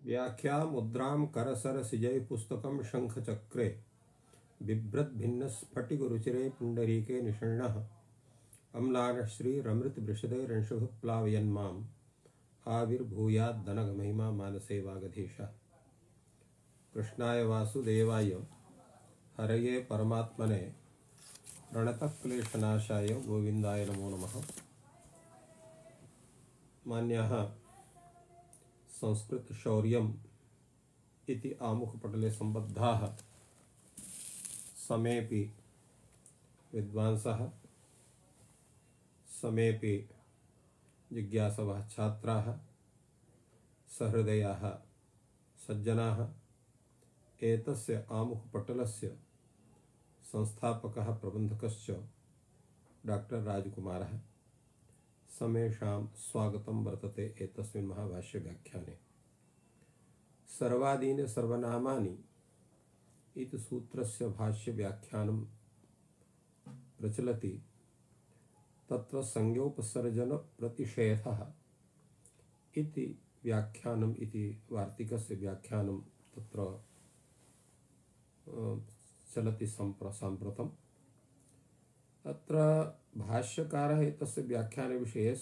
व्याख्या मुद्रां करसरसिजै पुस्तकं शङ्खचक्रे बिभ्रद्भिन्नस्फटिकरुचिरे पुण्डरीके निषण्णः अम्लानश्रीरमृतवृषदैरंशुः आविर्भूयाद्दनगमहिमा मानसे वागधीशः। कृष्णाय वासुदेवाय हरये परमात्मने प्रणतक्लेशनाशाय गोविंदाय नमो नमः। मान्यः संस्कृत शौर्यम् इति आमुखपटले सम्बद्धाः समेपि विद्वांसः समेपि जिज्ञासवः छात्राः सहृदयाः सज्जनाः एतस्य आमुखपटलस्य संस्थापकः प्रबन्धकश्च डॉक्टर राजकुमारः समेषां स्वागतं वर्तते एतस्मिन् महाभाष्य व्याख्याने। सर्वादीनि सर्वनामानि इति सूत्रस्य भाष्य व्याख्यानं प्रचलति। तत्र संज्ञोपसर्जन प्रतिषेधः इति व्याख्यानम् इति वार्तिकस्य व्याख्यानं तत्र चलति साम्प्रतम्। अत्र भाष्यकारः एतस्य व्याख्यानविषये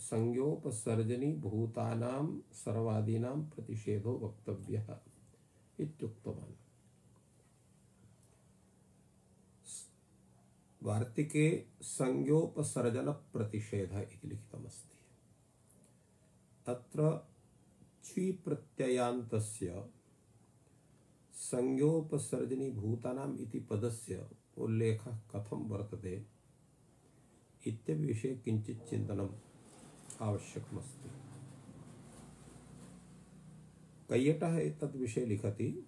संज्ञोपसर्जनी भूतानां सर्वादीनां प्रतिषेधो वक्तव्यः इत्युक्तवान्। वार्तिके संज्ञोपसर्जन प्रतिषेध इति लिखितमस्ति। अत्र ची प्रत्ययान्तस्य संज्ञोपसर्जनी भूतानाम् इति पदस्य उल्लेखः कथं वर्तते इत्यपि विषये किञ्चित् चिन्तनम् आवश्यकमस्ति। कैयटः एतद् विषये लिखति,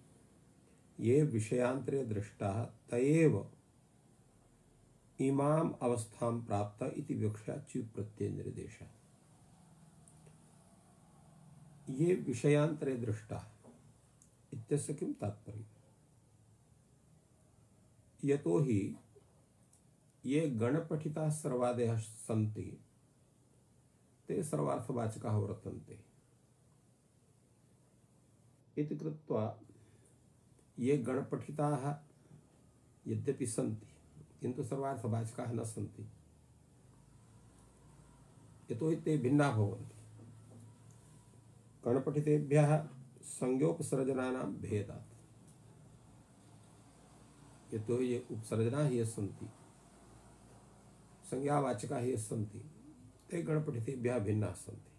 ये विषयान्तरे दृष्टाः त एव इमाम् अवस्थां प्राप्ता इति विवक्षा च्युः प्रत्यय निर्देशः। ये विषयान्तरे दृष्टाः इत्यस्य किं तात्पर्यम्? यतो हि ये गणपठिताः सर्वादयः सन्ति ते सर्वार्थवाचकाः वर्तन्ते इति कृत्वा ये गणपठिताः यद्यपि सन्ति किन्तु सर्वार्थवाचकाः न सन्ति, यतो हि ते भिन्ना भवन्ति। गणपठितेभ्यः संज्ञोपसर्जनानां भेदात्, यतो हि ये उपसर्जनाः ये सन्ति संज्ञावाचकाः ये सन्ति ते गणपठितेभ्यः भिन्नाः सन्ति।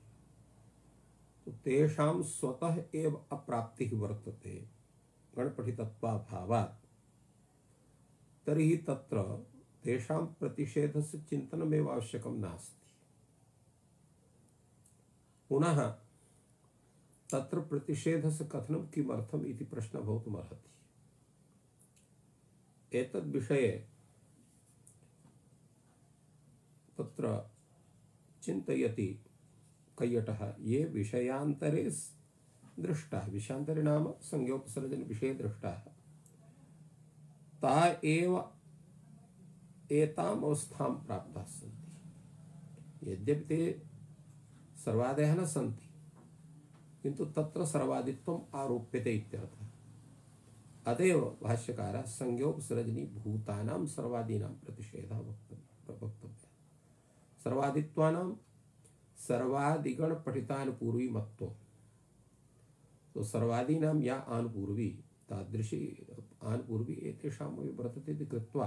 तो तेषां स्वतः एव अप्राप्तिः वर्तते गणपठितत्वाभावात्। तर्हि तत्र तेषां प्रतिषेधस्य चिन्तनमेव आवश्यकं नास्ति। पुनः तत्र प्रतिषेधस्य कथनं किमर्थम् इति प्रश्नः भवितुमर्हति। एतद्विषये तत्र चिन्तयति कैयटः, ये विषयान्तरे दृष्टाः, विषयान्तरे नाम संज्ञोपसर्जन विषये दृष्टाः, ता एव एताम् अवस्थां प्राप्ताः सन्ति। यद्यपि ते सर्वादयः न सन्ति किन्तु तत्र सर्वादित्वम् आरोप्यते इत्यर्थः। अतएव भाष्यकारः संज्ञोपसर्जनी भूतानां सर्वादीनां प्रतिषेधः वक्तव्यः। सर्वादित्वानां सर्वादिगण पठितानुपूर्वी मत्वं, तो सर्वादीनां या आनुपूर्वी तादृशी आनुपूर्वी एतेषाम् वर्तते इति कृत्वा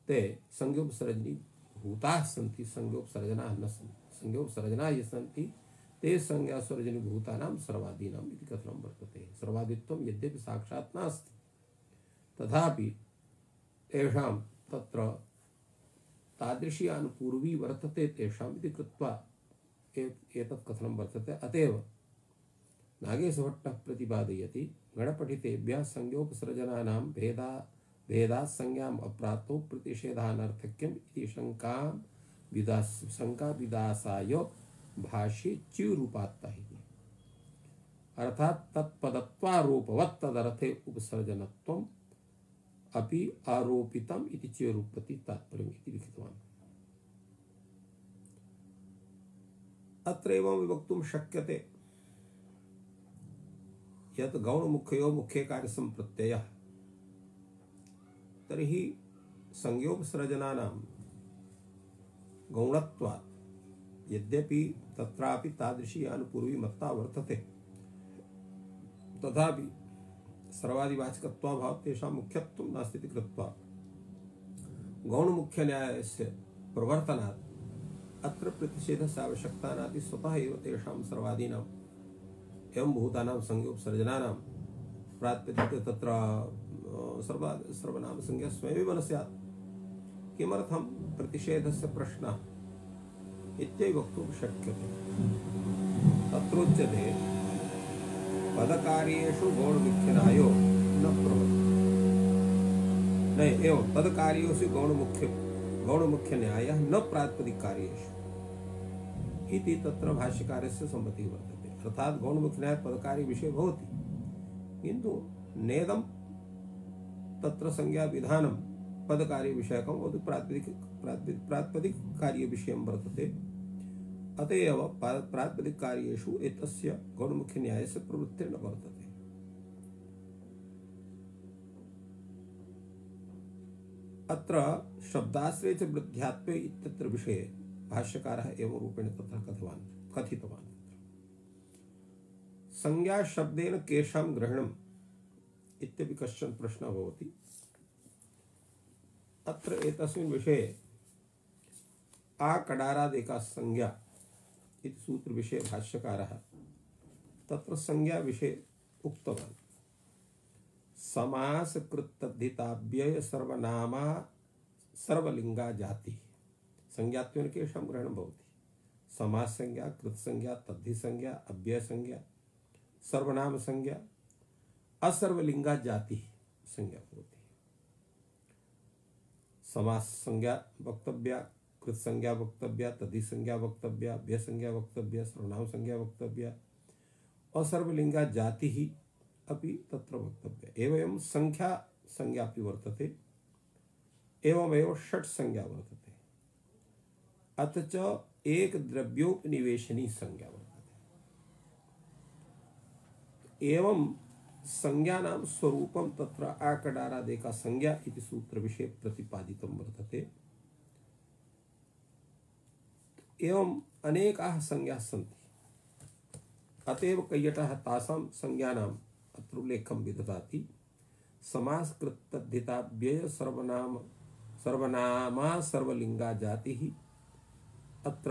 ते संज्ञोपसर्जनी भूताः सन्ति, संज्ञोपसर्जनाः न सन्ति। संज्ञोपसर्जनाः ये सन्ति ते संज्ञासर्जनी भूतानां सर्वादीनाम् इति कथनं वर्तते। सर्वादित्वं यद्यपि साक्षात् नास्ति तथापि तेषां तत्र तादृशी अनुपूर्वी वर्तते तेषाम् इति कृत्वा एतत् कथनं वर्तते। अतएव नागेशभट्टः प्रतिपादयति, गणपठितेभ्यः संज्ञोपसर्जनानां भेदात् संज्ञाम् अप्राप्तो प्रतिषेधानर्थक्यम् इति शङ्का विदासाय भाष्ये च्युरूपात्तः इति। अर्थात् तत्पदत्वारोपवत् तदर्थे उपसर्जनत्वम् अपि आरोपितम् इति च्युरूपति तात्पर्यम् इति लिखितवान्। अत्र एवं विवक्तुं शक्यते यत् गौणमुख्यो मुख्ये कार्यसम्प्रत्ययः तर्हि संज्ञोपसर्जनानां गौणत्वात् यद्यपि तत्रापि तादृशी अनुपूर्वी मत्ता वर्तते तथापि सर्वादिवाचकत्वाभावात् तेषां मुख्यत्वं नास्ति इति कृत्वा गौणमुख्यन्यायस्य प्रवर्तनात् अत्र प्रतिषेधस्य आवश्यकता नास्ति। स्वतः एव तेषां सर्वादीनां एवं भूतानां संज्ञोपसर्जनानां प्रातिपदिक तत्र सर्वनाम संज्ञा स्वयमेव न स्यात्। किमर्थं प्रतिषेधस्य प्रश्नः इत्येव वक्तुं शक्यते। तत्रोच्यते पदकार्येषु गौणमुख्यन्यायो न प्रवर्तते। नहीं एवं पदकार्येषु गौणमुख्यन्यायः न प्रातिपदिककार्येषु इति तत्र भाष्यकारस्य सम्मतिः वर्तते। अर्थात् गौणमुख्यन्याय पदकार्य विषये भवति किन्तु नेदं तत्र संज्ञा विधानं पदकार्य विषयकं वदु प्रातिपदिक कार्य विषयं वर्तते। अतएव प्रातिपदिक कार्येषु एतस्य गौणमुख्यन्यायस्य प्रवृत्तिर्न वर्तते। अत्र शब्दाश्रये च वृद्ध्यात्वे इत्यत्र विषये भाष्यकारः एवं रूपेण तत्र कथितवान्। संज्ञा शब्देन केषां ग्रहणम् इत्यपि कश्चन प्रश्नः भवति। अत्र एतस्मिन् विषये आकडारादेका संज्ञा इति सूत्र विषये भाष्यकारः तत्र संज्ञा विषये उक्तवान्। समासकृत तद्धिताव्यय सर्वनामा सर्वलिंगा जाति। संज्ञात्वेन केषां ग्रहणं भवति? समास संज्ञा, कृत संज्ञा, तद्धि संज्ञा, अव्यय संज्ञा, सर्वनाम संज्ञा, असर्वलिंगा जाति संज्ञा भवति। समास संज्ञा वक्तव्या, कृत संज्ञा वक्तव्या, तद्धि संज्ञा वक्तव्या, अव्यय संज्ञा वक्तव्या, सर्वनाम संज्ञा वक्तव्या, असर्वलिंगा जाति ही अपि तत्र वक्तव्य। एवं संख्या संज्ञा अपि वर्तते, एवमेव षट् संज्ञा वर्तते। अथ च एक द्रव्योपनिवेशनी संज्ञा वर्तते। एवं संज्ञानां स्वरूपं तत्र आकडारादेका संज्ञा इति सूत्र विषये प्रतिपादितं वर्तते। एवं अनेकाः संज्ञाः सन्ति। अतएव कैयटः तासां संज्ञानाम् अत्र उल्लेखं विदधाति। समासकृत तद्धिताव्यय सर्वनामा सर्वलिंगा जातिः। अत्र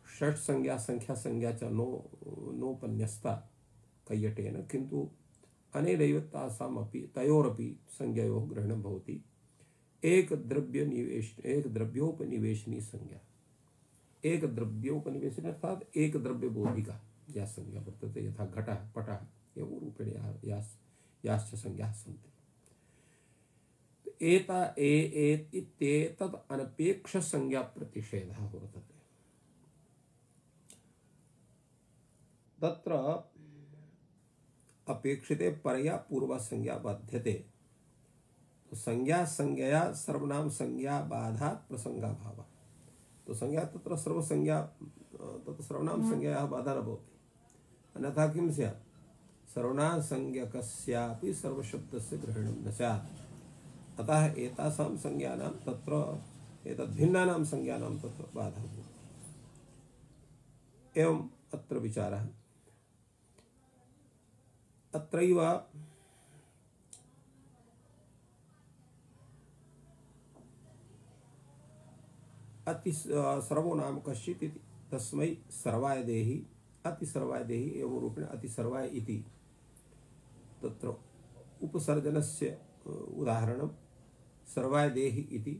षट् संज्ञा संख्या संज्ञा च नोपन्यस्ता कैयटेन, किन्तु अनेनैव तासामपि तयोरपि संज्ञयोः ग्रहणं भवति। एक द्रव्योपनिवेशनी संज्ञा, एक द्रव्योपनिवेशनी अर्थात एक द्रव्य बोधिका या संज्ञा वर्तते। यथा घटः पटः एवं रूपेण याश्च संज्ञाः सन्ति। एतत् अनपेक्ष संज्ञा प्रतिषेधः वर्तते। तत्र अपेक्षिते परया पूर्वा संज्ञा बाध्यते। तो संज्ञया सर्वनाम संज्ञा बाधात् प्रसंगाभावः। तो संज्ञा तत्र सर्वसंज्ञा तत्र सर्वनाम संज्ञायाः बाधा न भवति। अन्यथा किं स्यात्? सर्वनाम संज्ञकस्यापि सर्वशब्दस्य ग्रहणं न स्यात्। अतः एतासां संज्ञानां तत्र एतद्भिन्नानां संज्ञानां तत्र बाधा भवति। एवं अत्र विचारः। अत्रैव अति सर्वो नाम कश्चित् इति तस्मै सर्वाय देहि, अति सर्वाय देहि एवं रूपेण अति सर्वाय इति तत्र उपसर्जनस्य उदाहरणं सर्वाय देहि इति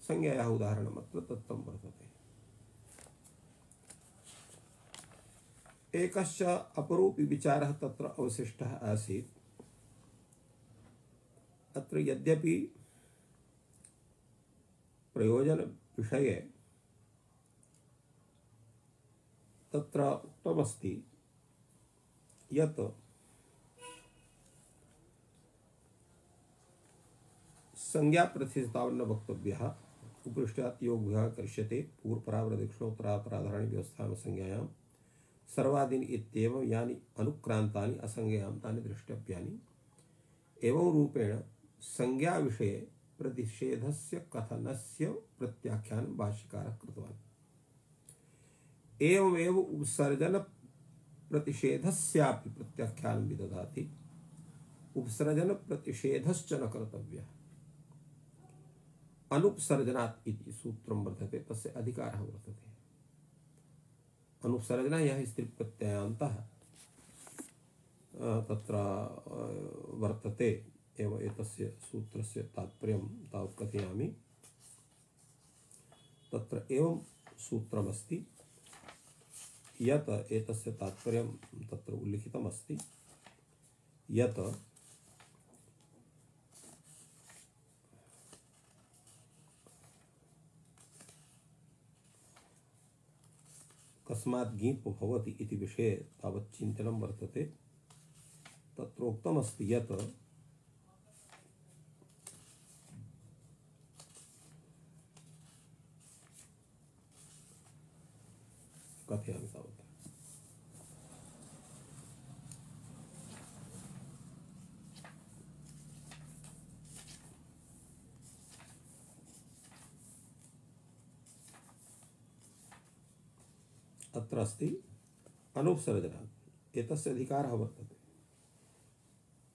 संज्ञायाः उदाहरणम् अत्र दत्तं वर्तते। एकश्च अपरोपि विचारः तत्र अवशिष्टः आसीत्। अत्र यद्यपि प्रयोजन विषये तत्र उक्तमस्ति यत् संज्ञा प्रतिष्ठितावन्न वक्तव्यः उपृष्टात् योगः करिष्यते पूर्वपरावृदिक्षणोत्तरापराधारणी व्यवस्थान संज्ञायां सर्वादीनि इत्येवं यानि अनुक्रांतानि असंज्ञान्तानि द्रष्टव्यानि एवं रूपेण संज्ञा विषये प्रतिषेधस्य कथनस्य प्रत्याख्यानं भाष्यकारः कृतवान्। एवमेव उपसर्जन प्रतिषेधस्यापि प्रत्याख्यानं विदधाति। उपसर्जन प्रतिषेधश्च न कर्तव्यः। अनुपसर्जनात् इति सूत्रं वर्तते, तस्य अधिकारः वर्तते। अनुपसर्जना यः स्त्री प्रत्ययान्तः तत्र वर्तते। एवं एतस्य सूत्रस्य तात्पर्यं तावत् कथयामि। तत्र एवं सूत्रमस्ति यत् एतस्य तात्पर्यं तत्र उल्लिखितमस्ति यत् कस्मात् ङीप् भवति इति विषये तावत् चिन्तनं वर्तते। तत्र उक्तमस्ति यत् कथयामि तावत्। अत्र अस्ति अनुपसर्जनात् एतस्य अधिकारः वर्तते।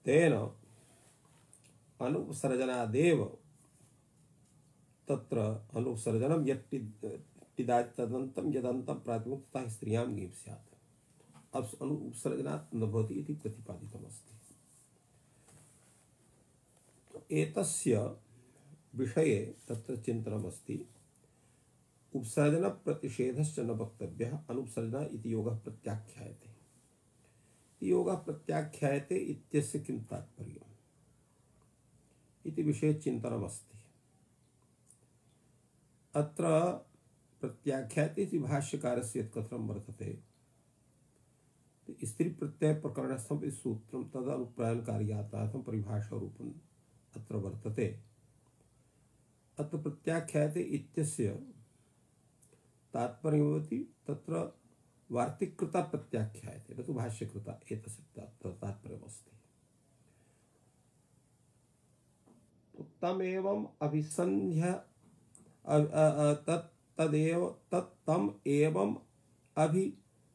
तेन अनुपसर्जनादेव तत्र अनुपसर्जनं यत् तदन्तं यदन्तं प्रातिमुक्तः स्त्रियां ङीप् स्यात्। अब अनुपसर्जनात् न भवति इति प्रतिपादितमस्ति। एतस्य विषये तत्र चिन्तनमस्ति। उपसर्जन प्रतिषेधश्च न वक्तव्यः। अनुपसर्जना इति योगः प्रत्याख्यायते। योगः प्रत्याख्यायते इत्यस्य किं तात्पर्यम् इति विषये चिन्तनमस्ति। अत्र प्रत्याख्यायते इति भाष्यकारस्य यत् कथनं वर्तते, स्त्री प्रत्यय प्रकरणस्थं सूत्रं तदनुप्रयणकार्यार्थं परिभाषारूपम् अत्र वर्तते। अत्र प्रत्याख्यायते इत्यस्य तात्पर्यं भवति तत्र वार्तिकृता प्रत्याख्यायते, न तु भाष्यकृता। एतस्य तात्पर्यमस्ति। तमेवम् अभिसन्ध्य तदेव तत्तम एवं अभिभन्स्यामः।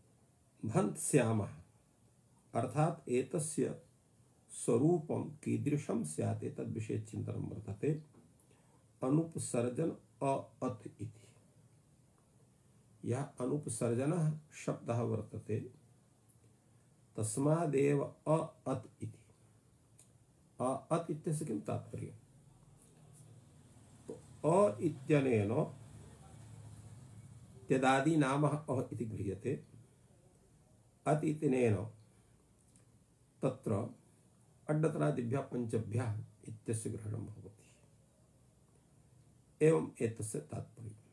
अर्थात एतस्य स्वरूपं कीदृशं स्यात् एतद्विषये चिन्तनं वर्तते। अनुपसर्जन अत इति यः अनुपसर्जनः शब्दः वर्तते, तस्मादेव अत इति। अत इत्यस्य किं तात्पर्यम्? अ इत्यनेन त्यदादि नाम अ इति गृह्यते। अत इत्यनेन तत्र अड्डतरादिभ्यः पञ्चभ्यः इत्यस्य ग्रहणं भवति। एवं एतस्य तात्पर्यम्।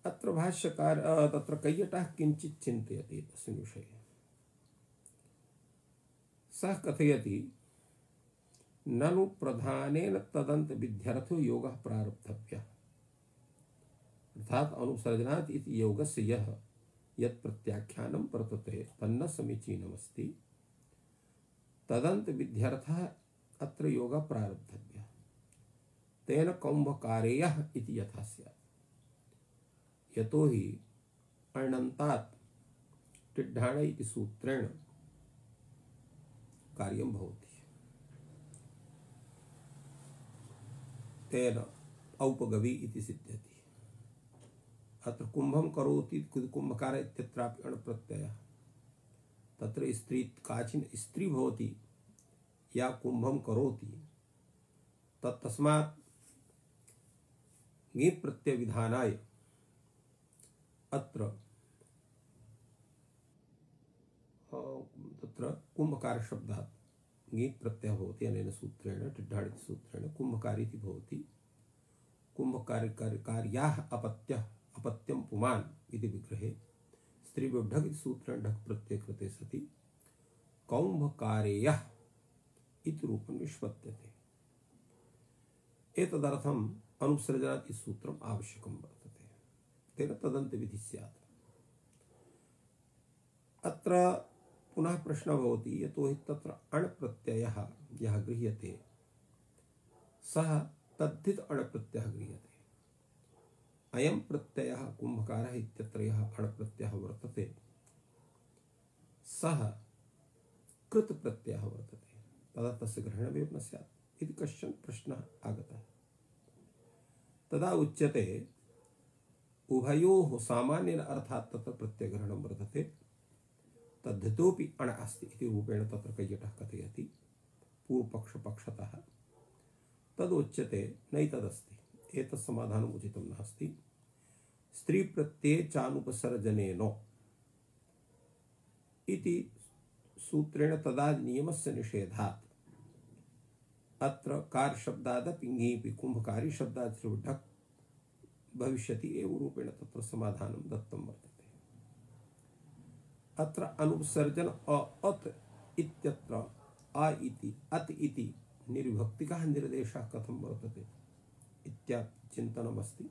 अत्र भाष्यकार तत्र कैयटः किञ्चित् चिन्तयति तस्मिन् विषये। सः कथयति, ननु प्रधानेन तदन्त विध्यर्थो योगः प्रारब्धव्यः। अर्थात अनुसर्जनात् इति योगस्य यः यत् प्रत्याख्यानं वर्तते तन्न समीचीनमस्ति। तदन्त विध्यर्थः अत्र योगः प्रारब्धव्यः। तेन कौम्भकारेयः इति यथा स्यात्। यतो हि अण्णन्तात् टिड्ढाण इति सूत्रेण कार्यं भवति। तेन औपगवी इति सिद्ध्यति। अत्र कुंभं करोति कुंभकार इत्यत्रापि अण् प्रत्ययः। तत्र स्त्री काचिन स्त्री भवति या कुंभं करोति, तस्मात् ङीप् प्रत्यय विधानाय अत्र तत्र कुंभकार शब्दात् ङीप् प्रत्ययः भवति। अनेन सूत्रेण टिड्ढाण इति सूत्रेण कुंभकारी इति भवति। कुंभकार्याः अपत्यं पुमान् इति विग्रहे स्त्रीविढक् इति सूत्रेण ढक् प्रत्यय कृते सति कौम्भकारेयः इति रूपं निष्पद्यते। एतदर्थम् अनुसर्जनात् इति सूत्रम् आवश्यकं वर्तते। तेन तदन्त विधि स्यात्। अत्र पुनः प्रश्नः भवति, यतोहि तत्र अण् प्रत्ययः यः गृह्यते सः तद्धित अण् प्रत्ययः गृह्यते। अयं प्रत्ययः कुम्भकारः इत्यत्र यः अण् प्रत्ययः वर्तते सः कृत प्रत्ययः वर्तते, तदा तस्य ग्रहणमेव न स्यात् इति कश्चन प्रश्नः आगतः। तदा उच्यते उभयोः सामान्येन अर्थात् तत्र प्रत्ययग्रहणं वर्तते, तद्धितोऽपि अण् अस्ति इति रूपेण तत्र कैयटः कथयति पूर्वपक्षपक्षतः। तदुच्यते नैतदस्ति, एतत् समाधानम् उचितं नास्ति। स्त्रीप्रत्यये चानुपसर्जनेन इति सूत्रेण तदा नियमस्य निषेधात् अत्र कार्यशब्दादपि ङीपि कुम्भकारी शब्दात् ढक् भविष्यति एव रूपेण तत्र समाधानं दत्तं वर्तते। अत्र अनुपसर्जन अत इत्यत्र अ इति अत इति निर्विभक्तिकः निर्देशः कथं वर्तते इत्यादि चिन्तनमस्ति।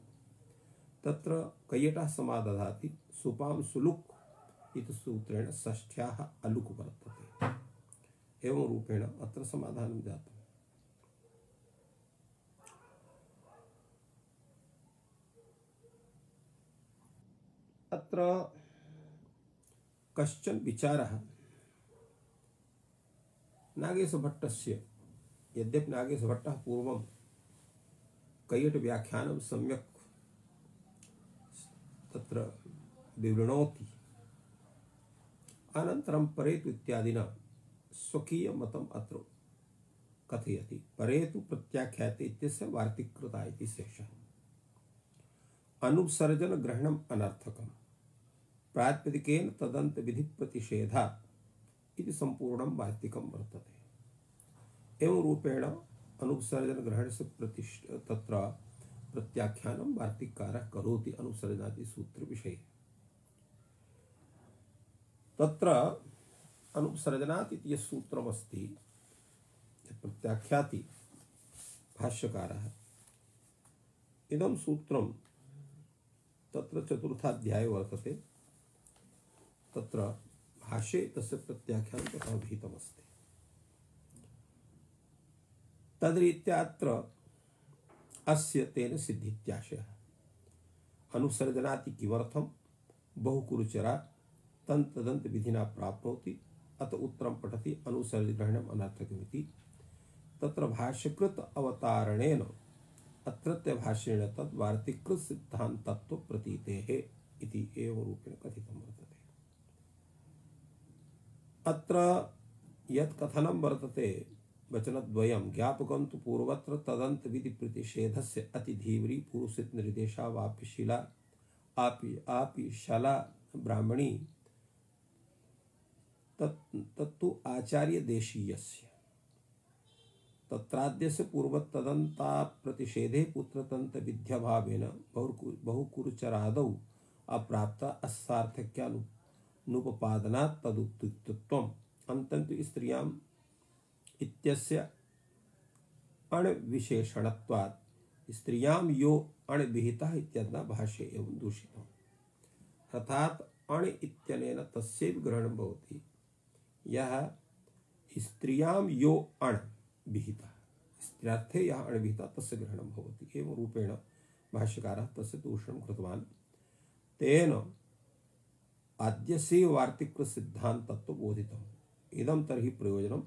तत्र कैयटः समादधाति सुपां सुलुक् इति सूत्रेण षष्ठ्याः अलुक् वर्तते, एवं रूपेण अत्र समाधानं जातम्। अत्र कश्चन विचारः नागेशभट्टस्य, यद्यपि नागेशभट्टः पूर्वं कैयट व्याख्यानं सम्यक् तत्र विवृणोति, अनन्तरं परेतु इत्यादिना स्वकीयमतम् अत्र कथयति। परेतु प्रत्याख्याते इत्यस्य वार्तिकृता इति शेषः। अनुपसर्जन ग्रहणम् अनर्थकम्, प्रातिपदिकेन तदन्त विधि प्रतिषेधात् इति संपूर्णं वार्तिकं वर्तते। एवं रूपेण अनुपसर्जन ग्रहणस्य तत्र प्रत्याख्यानं वार्तिककारः करोति अनुपसर्जनादि सूत्र विषये। तत्र अनुपसर्जनात् इति यत् सूत्रमस्ति प्रत्याख्याति भाष्यकारः, इदं सूत्रं तत्र चतुर्थाध्याये वर्तते। तत्र भाष्ये तस्य प्रत्याख्यानं तथा विहितमस्ति। तद्रीत्या अत्र अस्य तेन सिद्धित्याशयः। अनुसर्जनाति किमर्थं बहुकुरुचरा तन्तदन्त विधिना प्राप्नोति, अत उत्तरं पठति अनुसर्जग्रहणम् अनर्थकमिति। तत्र भाष्यकृत अवतारणेन अत्रत्य भाष्येण तद् वार्तिकृत सिद्धान्तत्व प्रतीतेः इति एवं रूपेण कथितं वर्तते। अत्र यत् कथनं वर्तते वचनद्वयं ज्ञापकं तु पूर्वत्र तदन्त विधि प्रतिषेधस्य अतिधीव्री पुरुषित निर्देशा वापि शिला आपि शला ब्राह्मणी तत्तु आचार्य देशीयस्य तत्राद्यस्य पूर्वतदन्ता प्रतिषेधे पुत्रतन्त विद्याभावेन बहुकुरुचरादौ अप्राप्ता असार्थक्यानुपपादनात् तदुक्तत्वम् अन्तन्तु स्त्रियाम् इत्यस्य अणविशेषणत्वात् स्त्रियां यो अणविहितः इत्यदना भाष्ये एवं दूषितम्। अर्थात् अण इत्यनेन तस्यैव ग्रहणं भवति यः स्त्रियां यो अण विहितः, स्त्र्यार्थे यः अण विहितः तस्य ग्रहणं भवति। एवं रूपेण भाष्यकारः तस्य दूषणं कृतवान्। तेन आद्यस्य वार्तिकृत सिद्धान्तत्व बोधितम्। इदं तर्हि प्रयोजनं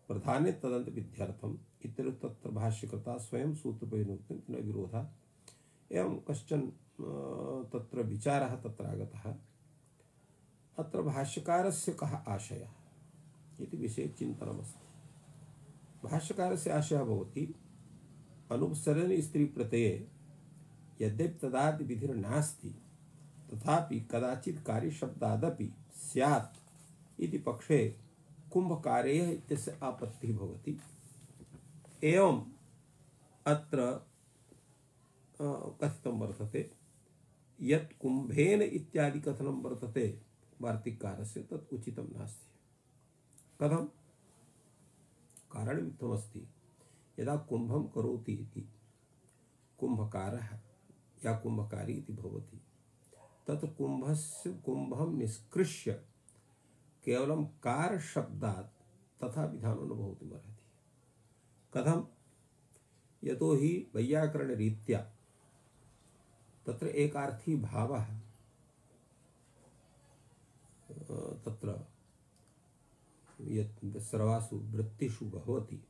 प्रधाने तदन्त विद्यार्थम् इत्यत्र तत्र भाष्यकृता स्वयं सूत्रप्रयोजनोक्तं न विरोधः। एवं कश्चन तत्र विचारः तत्र आगतः। अत्र भाष्यकारस्य कः आशयः इति विषये चिन्तनमस्ति। भाष्यकारस्य आशयः भवति अनुपसर्जन स्त्री प्रत्यये यद्यपि तदादि विधिर्नास्ति तथापि कदाचित् कार्यशब्दादपि स्यात् इति पक्षे कुम्भकारेः इत्यस्य आपत्तिः भवति। एवं अत्र कथितं वर्तते यत् कुम्भेन इत्यादि कथनं वर्तते वार्तिककारस्य तत् उचितं नास्ति। कथं? कारणमित्थमस्ति, यदा कुम्भं करोति इति कुम्भकारः या कुम्भकारी इति भवति, तत् कुम्भं निष्कृष्य केवलं कार शब्दात् तथा विधानो न भवितुमर्हति। कथं? यतो हि वैयाकरणरीत्या तत्र एकार्थी भावः तत्र यत् सर्वासु वृत्तिषु भवति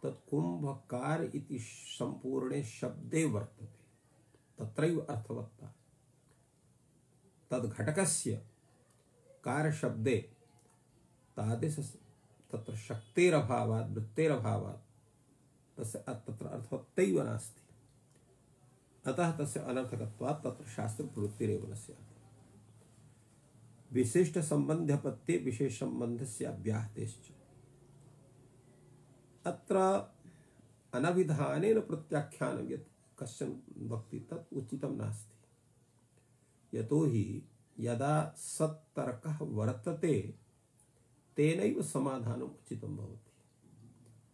तत् कुंभकार इति संपूर्णे शब्दे वर्तते, तत्रैव अर्थवत्ता। तद् घटकस्य कार शब्दे तादृश तत्र शक्तेरभावात् वृत्तेरभावात् तस्य तत्र अर्थवत्तैव नास्ति। अतः तस्य अनर्थकत्वात् तत्र शास्त्र प्रवृत्तिरेव न स्यात्। विशिष्ट संबंध्यपत्ये विशेष संबंधस्य अव्याहतेश्च। अत्र अनविधानेन प्रत्याख्यानं यत् कश्चन वक्ति तत् उचितं नास्ति। यतो हि यदा सत्तर्कः वर्तते तेनैव समाधानम् उचितं भवति।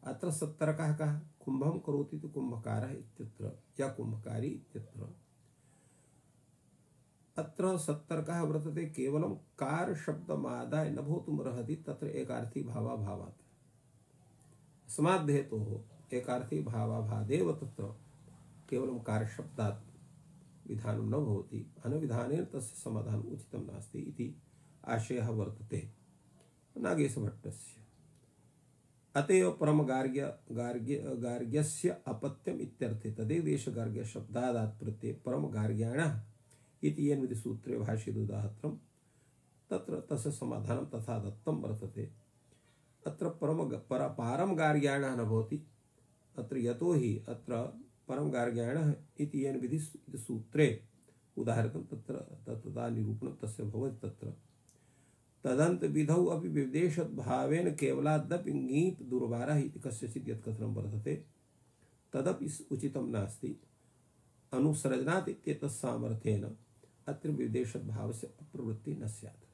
अत्र सत्तर्कः कः? कुंभं करोति तो कुंभकारः इत्यत्र या कुंभकारी इत्यत्र। अत्र सत्तर्कः वर्तते केवलं कार शब्दमादाय न भवितुमर्हति, तत्र एकार्थी भावाभावात्। अस्माद् हेतोः एकार्थी भावाभादेव तत्र केवलं कार शब्दात् विधानं न भवति, अनविधानेन तस्य समाधानम् उचितं नास्ति इति आशयः वर्तते नागेशभट्टस्य। अतएव परम गार्ग्यस्य अपत्यम इत्यर्थे तदेदेश गार्ग्य शब्दादात् प्रत्यय परम गार्ग्याणः इति येन विधि सूत्रे भाष्येदुदाहरणं तत्र तस्य समाधानं तथा दत्तं वर्तते। अत्र पारम गार्ग्याणः न भवति। अत्र यतो हि अत्र परम गार्ग्याणः इति येन विधि सूत्रे उदाहरणं तत्र तत्तदा निरूपणं तस्य भवति। तत्र तदंत विधौ अपि विदेशद्भावेन केवलादपि ङीत दुर्वारः इति कस्यचित् यत् कथनं वर्तते तदपि उचितं नास्ति। अनुसृजनात् इत्येतत् सामर्थ्येन अत्र विदेशद्भावस्य अप्रवृत्तिः न स्यात्।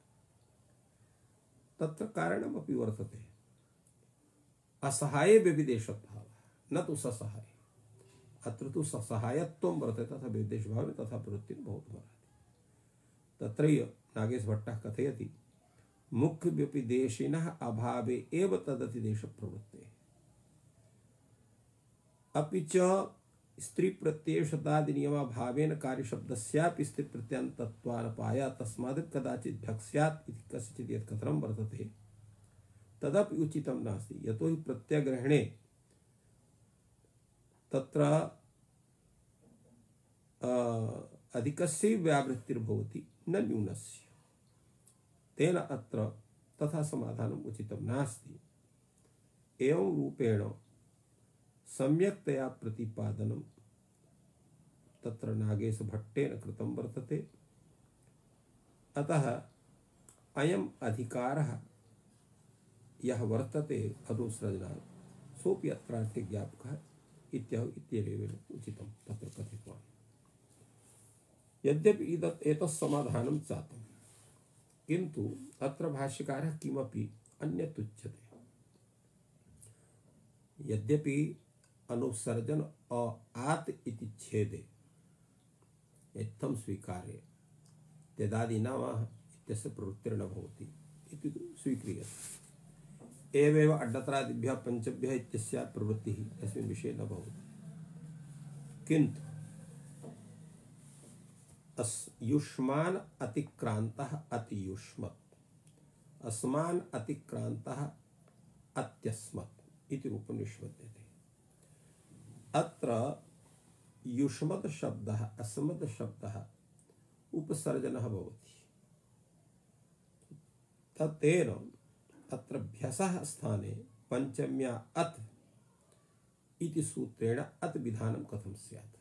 तत्र कारणमपि वर्तते। असहाये विदेशद्भावः न तु ससहाये। अत्र तु ससहायत्वं वर्तते, तथा विदेशभावे तथा प्रवृत्तिः भवितुमर्हति। तत्रैव नागेशभट्टः कथयति मुख्यव्यपि देशिनः अभावे एव तदतिदेश प्रवृत्ते। अपि च स्त्री प्रत्ययशतादि नियमाभावेन कार्यशब्दस्यापि स्त्री प्रत्ययन्तत्वानपाया तस्माद् कदाचित् भक्ष्यात् इति कस्यचित् यत् कथनं वर्तते तदपि उचितं नास्ति। यतो हि प्रत्ययग्रहणे तत्र अधिकस्य व्यावृत्तिर्भवति न न्यूनस्य। तेन अत्र तथा समाधानम् उचितं नास्ति। एवं रूपेण सम्यक्तया प्रतिपादनं तत्र नागेशभट्टेन कृतं वर्तते। अतः अयम् अधिकारः यः वर्तते अनुसृजनात् सोऽपि अत्रार्थे ज्ञापकः इत्येवेन उचितं तत्र कथितवान्। यद्यपि एतत् समाधानं जातं किन्तु अत्र भाष्यकारः किमपि अन्यत् उच्यते। यद्यपि अनुसर्जन आत् इति छेदे इत्थं स्वीकार्ये त्यदादीनाम् इत्यस्य प्रवृत्तिर्न भवति इति स्वीक्रियते। एवेव अड्डत्रादिभ्यः पञ्चभ्यः इत्यस्य प्रवृत्तिः तस्मिन् विषये न भवति। किन्तु युष्मान् अतिक्रान्तः अतियुष्मत्, अस्मान् अतिक्रान्तः अत्यस्मत् इति रूपं निष्पद्यते। अत्र युष्मत् शब्दः अस्मत् शब्दः उपसर्जनः भवति। तत्तेन अत्र भ्यसः स्थाने पंचम्या अत् इति सूत्रेण अत् विधानं कथं स्यात्?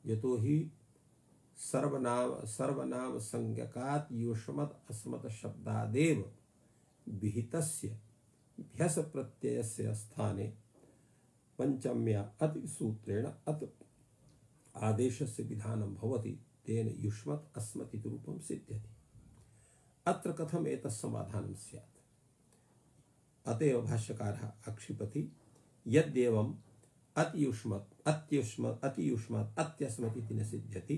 यतो हि सर्वनाम संज्ञकात् युष्मत् अस्मत् शब्दादेव विहितस्य भ्यस प्रत्ययस्य स्थाने पंचम्या अत् सूत्रेण अत् आदेशस्य विधानं भवति। तेन युष्मत् अस्मत् इति रूपं सिद्ध्यति। अत्र कथम् एतत् समाधानं स्यात्? अतएव भाष्यकारः आक्षिपति यद्येवम् अतियुष्मत् अत्यस्मत् इति न सिद्ध्यति।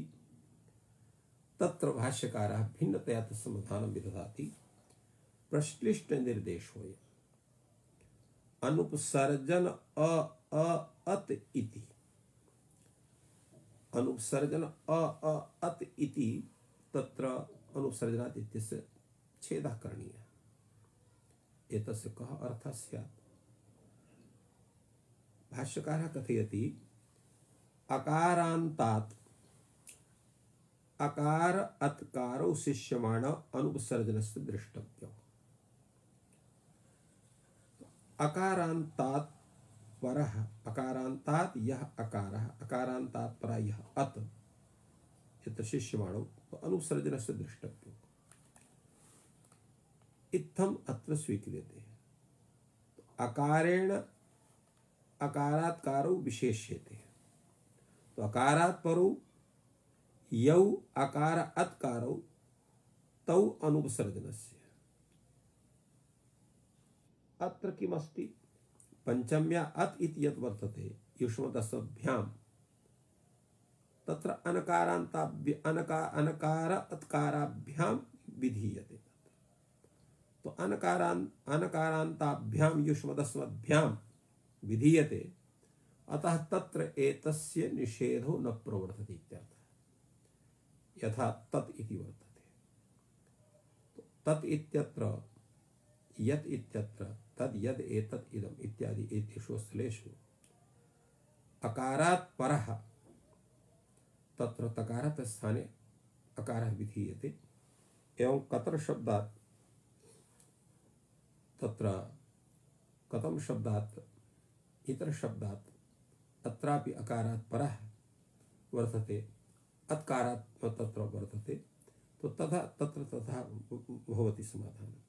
तत्र भाष्यकारः भिन्नतया तत् समाधानं विदधाति। प्रश्लिष्ट निर्देश हो। अनुपसर्जन अ अत इति, अनुपसर्जन अ अत इति तत्र अनुपसर्जनात् इत्यस्य छेदः करणीयः। एतस्य कः अर्थः स्यात्? भाष्यकारः कथयति अकारान्तात् अकार अत्कारौ शिष्यमाण अनुपसर्जनस्य द्रष्टव्यम्। अकारान्तात् परः, अकारान्तात् यः अकारः, अकारान्तात् परः यः अत् यत्र शिष्यमाणौ तो अनुपसर्जनस्य द्रष्टव्यम्। इत्थम् अत्र स्वीक्रियते। अकारेण अकारात्कारौ विशेष्यते। तो अकारात् परौ यौ अकार अत्कारौ तौ अनुपसर्जनस्य। अत्र किमस्ति? पंचम्या अत् इति यत् वर्तते युष्मदस्भ्यां तत्र अनकार अत्काराभ्यां विधीयते। तो अनकारान्ताभ्यां युष्मदस्मभ्यां विधीयते, अतः तत्र एतस्य निषेधो न प्रवर्तते इत्यर्थः। यथा तत् इति वर्तते। तो तत् इत्यत्र यत् इत्यत्र तद् यद् एतत् इदम् इत्यादि एतेषु स्थलेषु अकारात् परः तत्र तकारत् स्थाने अकारः विधीयते। एवं कतर शब्दात् तत्र कथम शब्दात् इतर शब्दात् अत्रापि अकारात् परः वर्तते, अत्कारात् तत्र वर्तते, तो तथा तत्र तथा भवति समाधानं।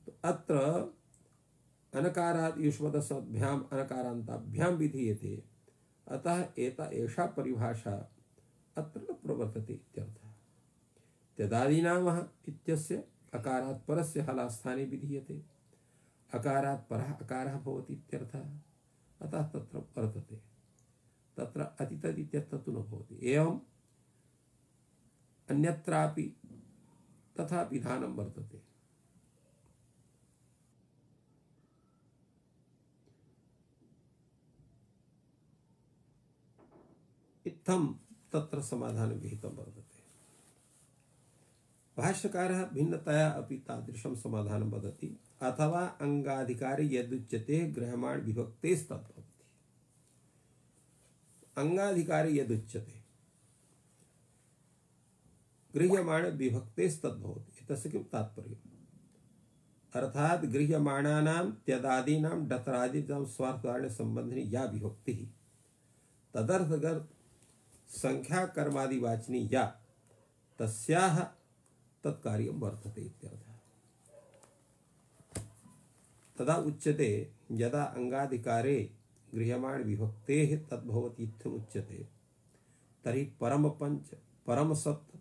तो अत्र अनकारात् युष्मदस्मभ्याम् अनकारान्ताभ्यां विधीयते, अतः एषा परिभाषा अत्र न प्रवर्तते इत्यर्थः। त्यदादीनामः इत्यस्य अकारात् परस्य हलास्थाने विधीयते, अकारात् परः अकारः भवति इत्यर्थः, अतः तत्र वर्तते। तत्र अतितद् इत्यर्थः तु न भवति। एवम् अन्यत्रापि तथा विधानं वर्तते। इत्थं तत्र समाधानं विहितं वर्तते। भाष्यकारः भिन्नतया अपि तादृशं समाधानं वदति। अथवा अंगाधिकारी यदुच्यते गृह्यमाण विभक्तेस्तद्भवति। अंगाधिकारी यदुच्यते गृह्यमाण विभक्तेस्तद्भवति। एतस्य किं तात्पर्यम्? अर्थात् गृह्यमाणानां त्यदादीनां डतरादिनां स्वार्थकारण संबंधिनी या विभक्तिः तदर्थगत संख्या कर्मादिवाचिनी या तस्याः तत्कार्यं वर्तते इत्यर्थः। तदा उच्यते यदा अंगाधिकारे गृह्यमाण विभक्तेः तद्भवति इत्थम् उच्यते तर्हि परम पंच परम सप्त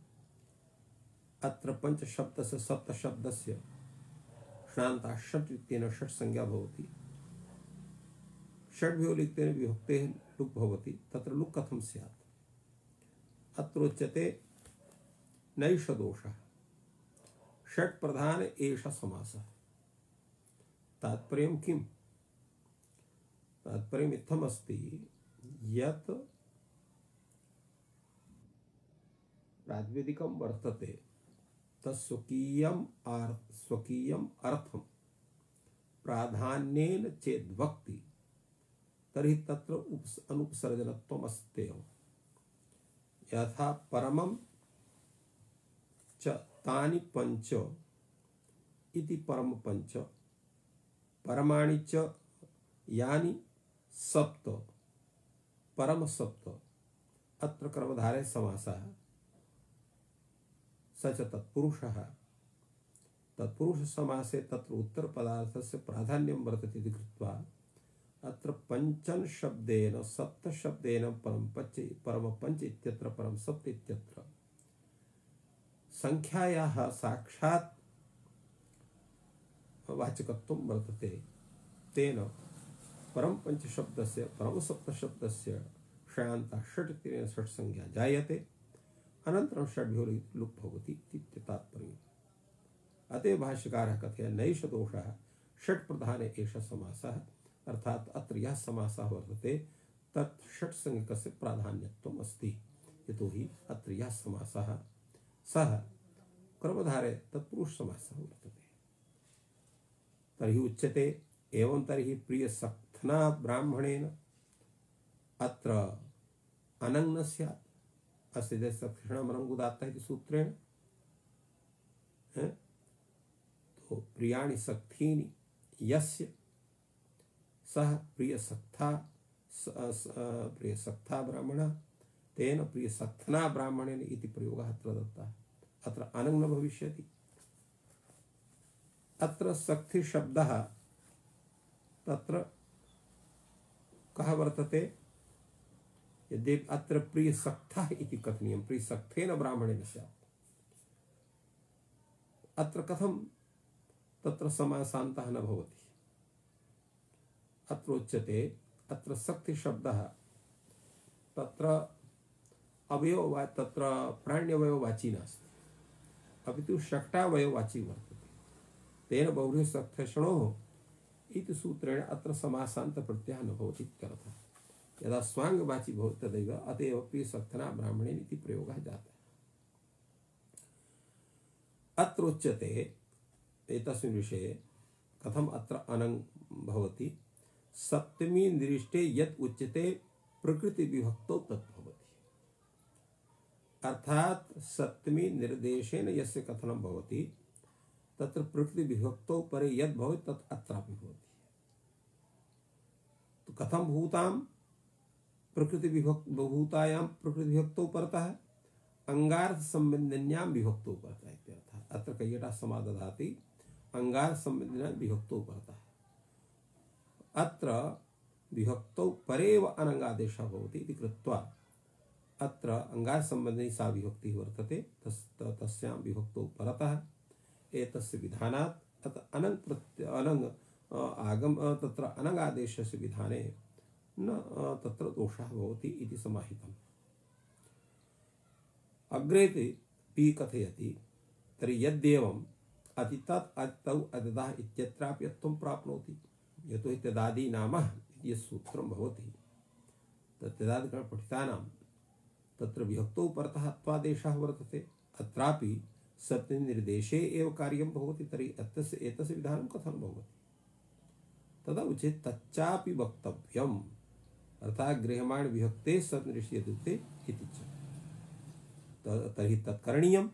अत्र पंच शब्दस्य सप्त शब्दस्य श्नान्ता षट् इत्यनेन षट् संज्ञा भवति। षड्भ्यो लिक्तेन विभक्तेः लुक् भवति। तत्र लुक् कथं स्यात्? अत्र उच्यते नैष दोषः, षट् प्रधान एष समासः। तात्पर्यं किम्? तात्पर्यम् इत्थमस्ति यत् प्रातिपदिकं वर्तते तत्स्वकीयम् अर्थं प्राधान्येन चेद् वक्ति तर्हि तत्र अनुपसर्जनत्वम् अस्त्येव। यथा परमं च तानि पंच इति परम पंच, परमाणि च यानि सप्त परम सप्त, अत्र कर्मधारय समासः स च तत्पुरुषः। तत्पुरुष समासे तत्र उत्तर पदार्थस्य प्राधान्यं वर्तते इति कृत्वा अत्र पंचन शब्देन सप्त शब्देन परम पंच इत्यत्र परम सप्त इत्यत्र संख्यायाः साक्षात् वाचकत्वं वर्तते। तेन परम पंच शब्दस्य परम सप्त शब्दस्य षयान्ता षट् इत्यनेन षट् संज्ञा जायते, अनन्तरं षड्भ्यो लुक् भवति इति तात्पर्यम्। अतः भाष्यकारः कथयति नैष दोषः षट् प्रधाने एष समासः, अर्थात अत्र यः समासः वर्तते तत् षट्संज्ञकस्य प्राधान्यत्वम् अस्ति। यतोहि अत्र यः समासः सः कर्मधारे तत्पुरुष समासः वर्तते। तर्हि उच्यते एवं तर्हि प्रियसक्थना ब्राह्मणेन अत्र अनङ् न स्यात्। अस्ति सक्षणम् अनङ् उदात्तः इति सूत्रेण। तो प्रियाणि सख्थीनि यस्य सः प्रियसक्था ब्राह्मणः तेन प्रियसक्थना ब्राह्मणेन इति प्रयोगः अत्र दत्तः। अत्र अनङ् न भविष्यति। अत्र सख्थि शब्दः तत्र कः वर्तते? यद्यपि अत्र प्रियसक्थः इति कथनीयं, प्रियसक्थेन ब्राह्मणेन स्यात्। अत्र कथं तत्र समासान्तः न भवति? अत्र उच्यते अत्र सख्थि शब्दः तत्र अवयव तत्र प्राण्यवयववाची नास्ति, अपितु षष्ठावयववाची वर्तते। तेन बहुव्रीहि सख्थषणोः इति सूत्रेण अत्र समासान्त प्रत्ययः न भवति इत्यर्थः। यदा स्वाङ्गवाची भवति तदैव अतएव प्रियसक्थना ब्राह्मणेन इति प्रयोगः जातः। अत्र उच्यते एतस्मिन् विषये कथम् अत्र अनङ् भवति? सप्तमी निरिष्टे यत् उच्यते प्रकृति विभक्तौ तत् भवति। अर्थात सप्तमी निर्देशेन यस्य कथनं भवति तत्र प्रकृति विभक्तौ परे यद् भवति तत् अत्रापि भवति। तो कथं भूतां प्रकृति भूतायां प्रकृति विभक्तौ परतः अंगार्थ संबंधिन्यां विभक्तौ परतः इत्यर्थः। अत्र कैयटा समादधाति अंगार्थ संबंधिन्यां विभक्तौ परतः। अत्र विभक्तौ परेव अनङ्गादेशः भवति इति कृत्वा अत्र अंगार्थ संबंधिनी सा विभक्तिः वर्तते, तस्यां विभक्तौ परतः एतस्य विधानात् अनङ् आगम तत्र अनङ्गादेशस्य विधाने न तत्र दोषः भवति इति समाहितम्। अग्रेति पी कथयति तर्हि यद्येवम् अतितत् अतितौ अतितः इत्यत्रापि अत्वं प्राप्नोति। यतोहि तदादीनामः इति यत् सूत्रं भवति तदादिगणपठितानां तत्र विभक्तौ परतः अत्वादेशः वर्तते। अत्रापि सप्तमी एव कार्यं भवति। तर्हि एतस्य विधानं कथं भवति? तदा उच्यते तच्चापि वक्तव्यम्, अर्थात् गृह्यमाण विभक्ते सप्तमी यदुक्ते इति च। तर्हि तत् करणीयम्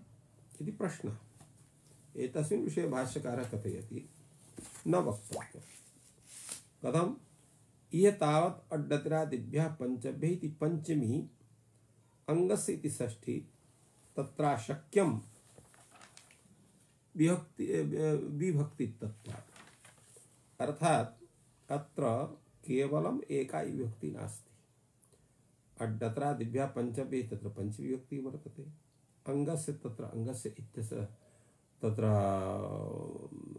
इति प्रश्नः। एतस्मिन् विषये भाष्यकारः कथयति न वक्तव्यम्। कथम्? इह तावत् अड्डतिरादिभ्यः पंचभ्यः इति पंचमी अंगस्य इति षष्ठी तत्राशक्यं विभक्तित्वात्। अर्थात अत्र केवलम् एका विभक्ति नास्ति। अड्डत्रादिभ्यः पंचभ्यः तत्र पंचविभक्ति वर्तते। अंगस्य तत्र अंगस्य इत्यस्य तत्र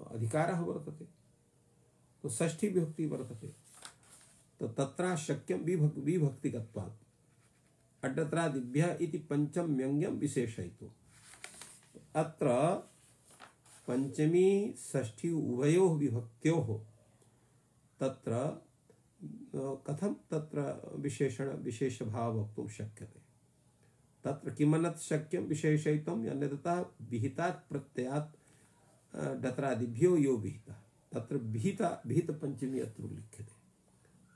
अधिकारः वर्तते, तो षष्ठी विभक्ति वर्तते। तो तत्र शक्यं विभक्तिगत्वात् अड्डत्रादिभ्यः इति पंचम व्यंग्यं विशेषयितुम्। अत्र पंचमी षष्ठी उभयोः विभक्त्योः तत्र कथं तत्र विशेषभावः वक्तुं शक्यते? तत्र किमन्यत् शक्यं विशेषयितुम् अन्यथा विहितात् प्रत्ययात् डत्रादिभ्यो यो विहितः, तत्र विहित पंचमी अत्र उल्लिख्यते।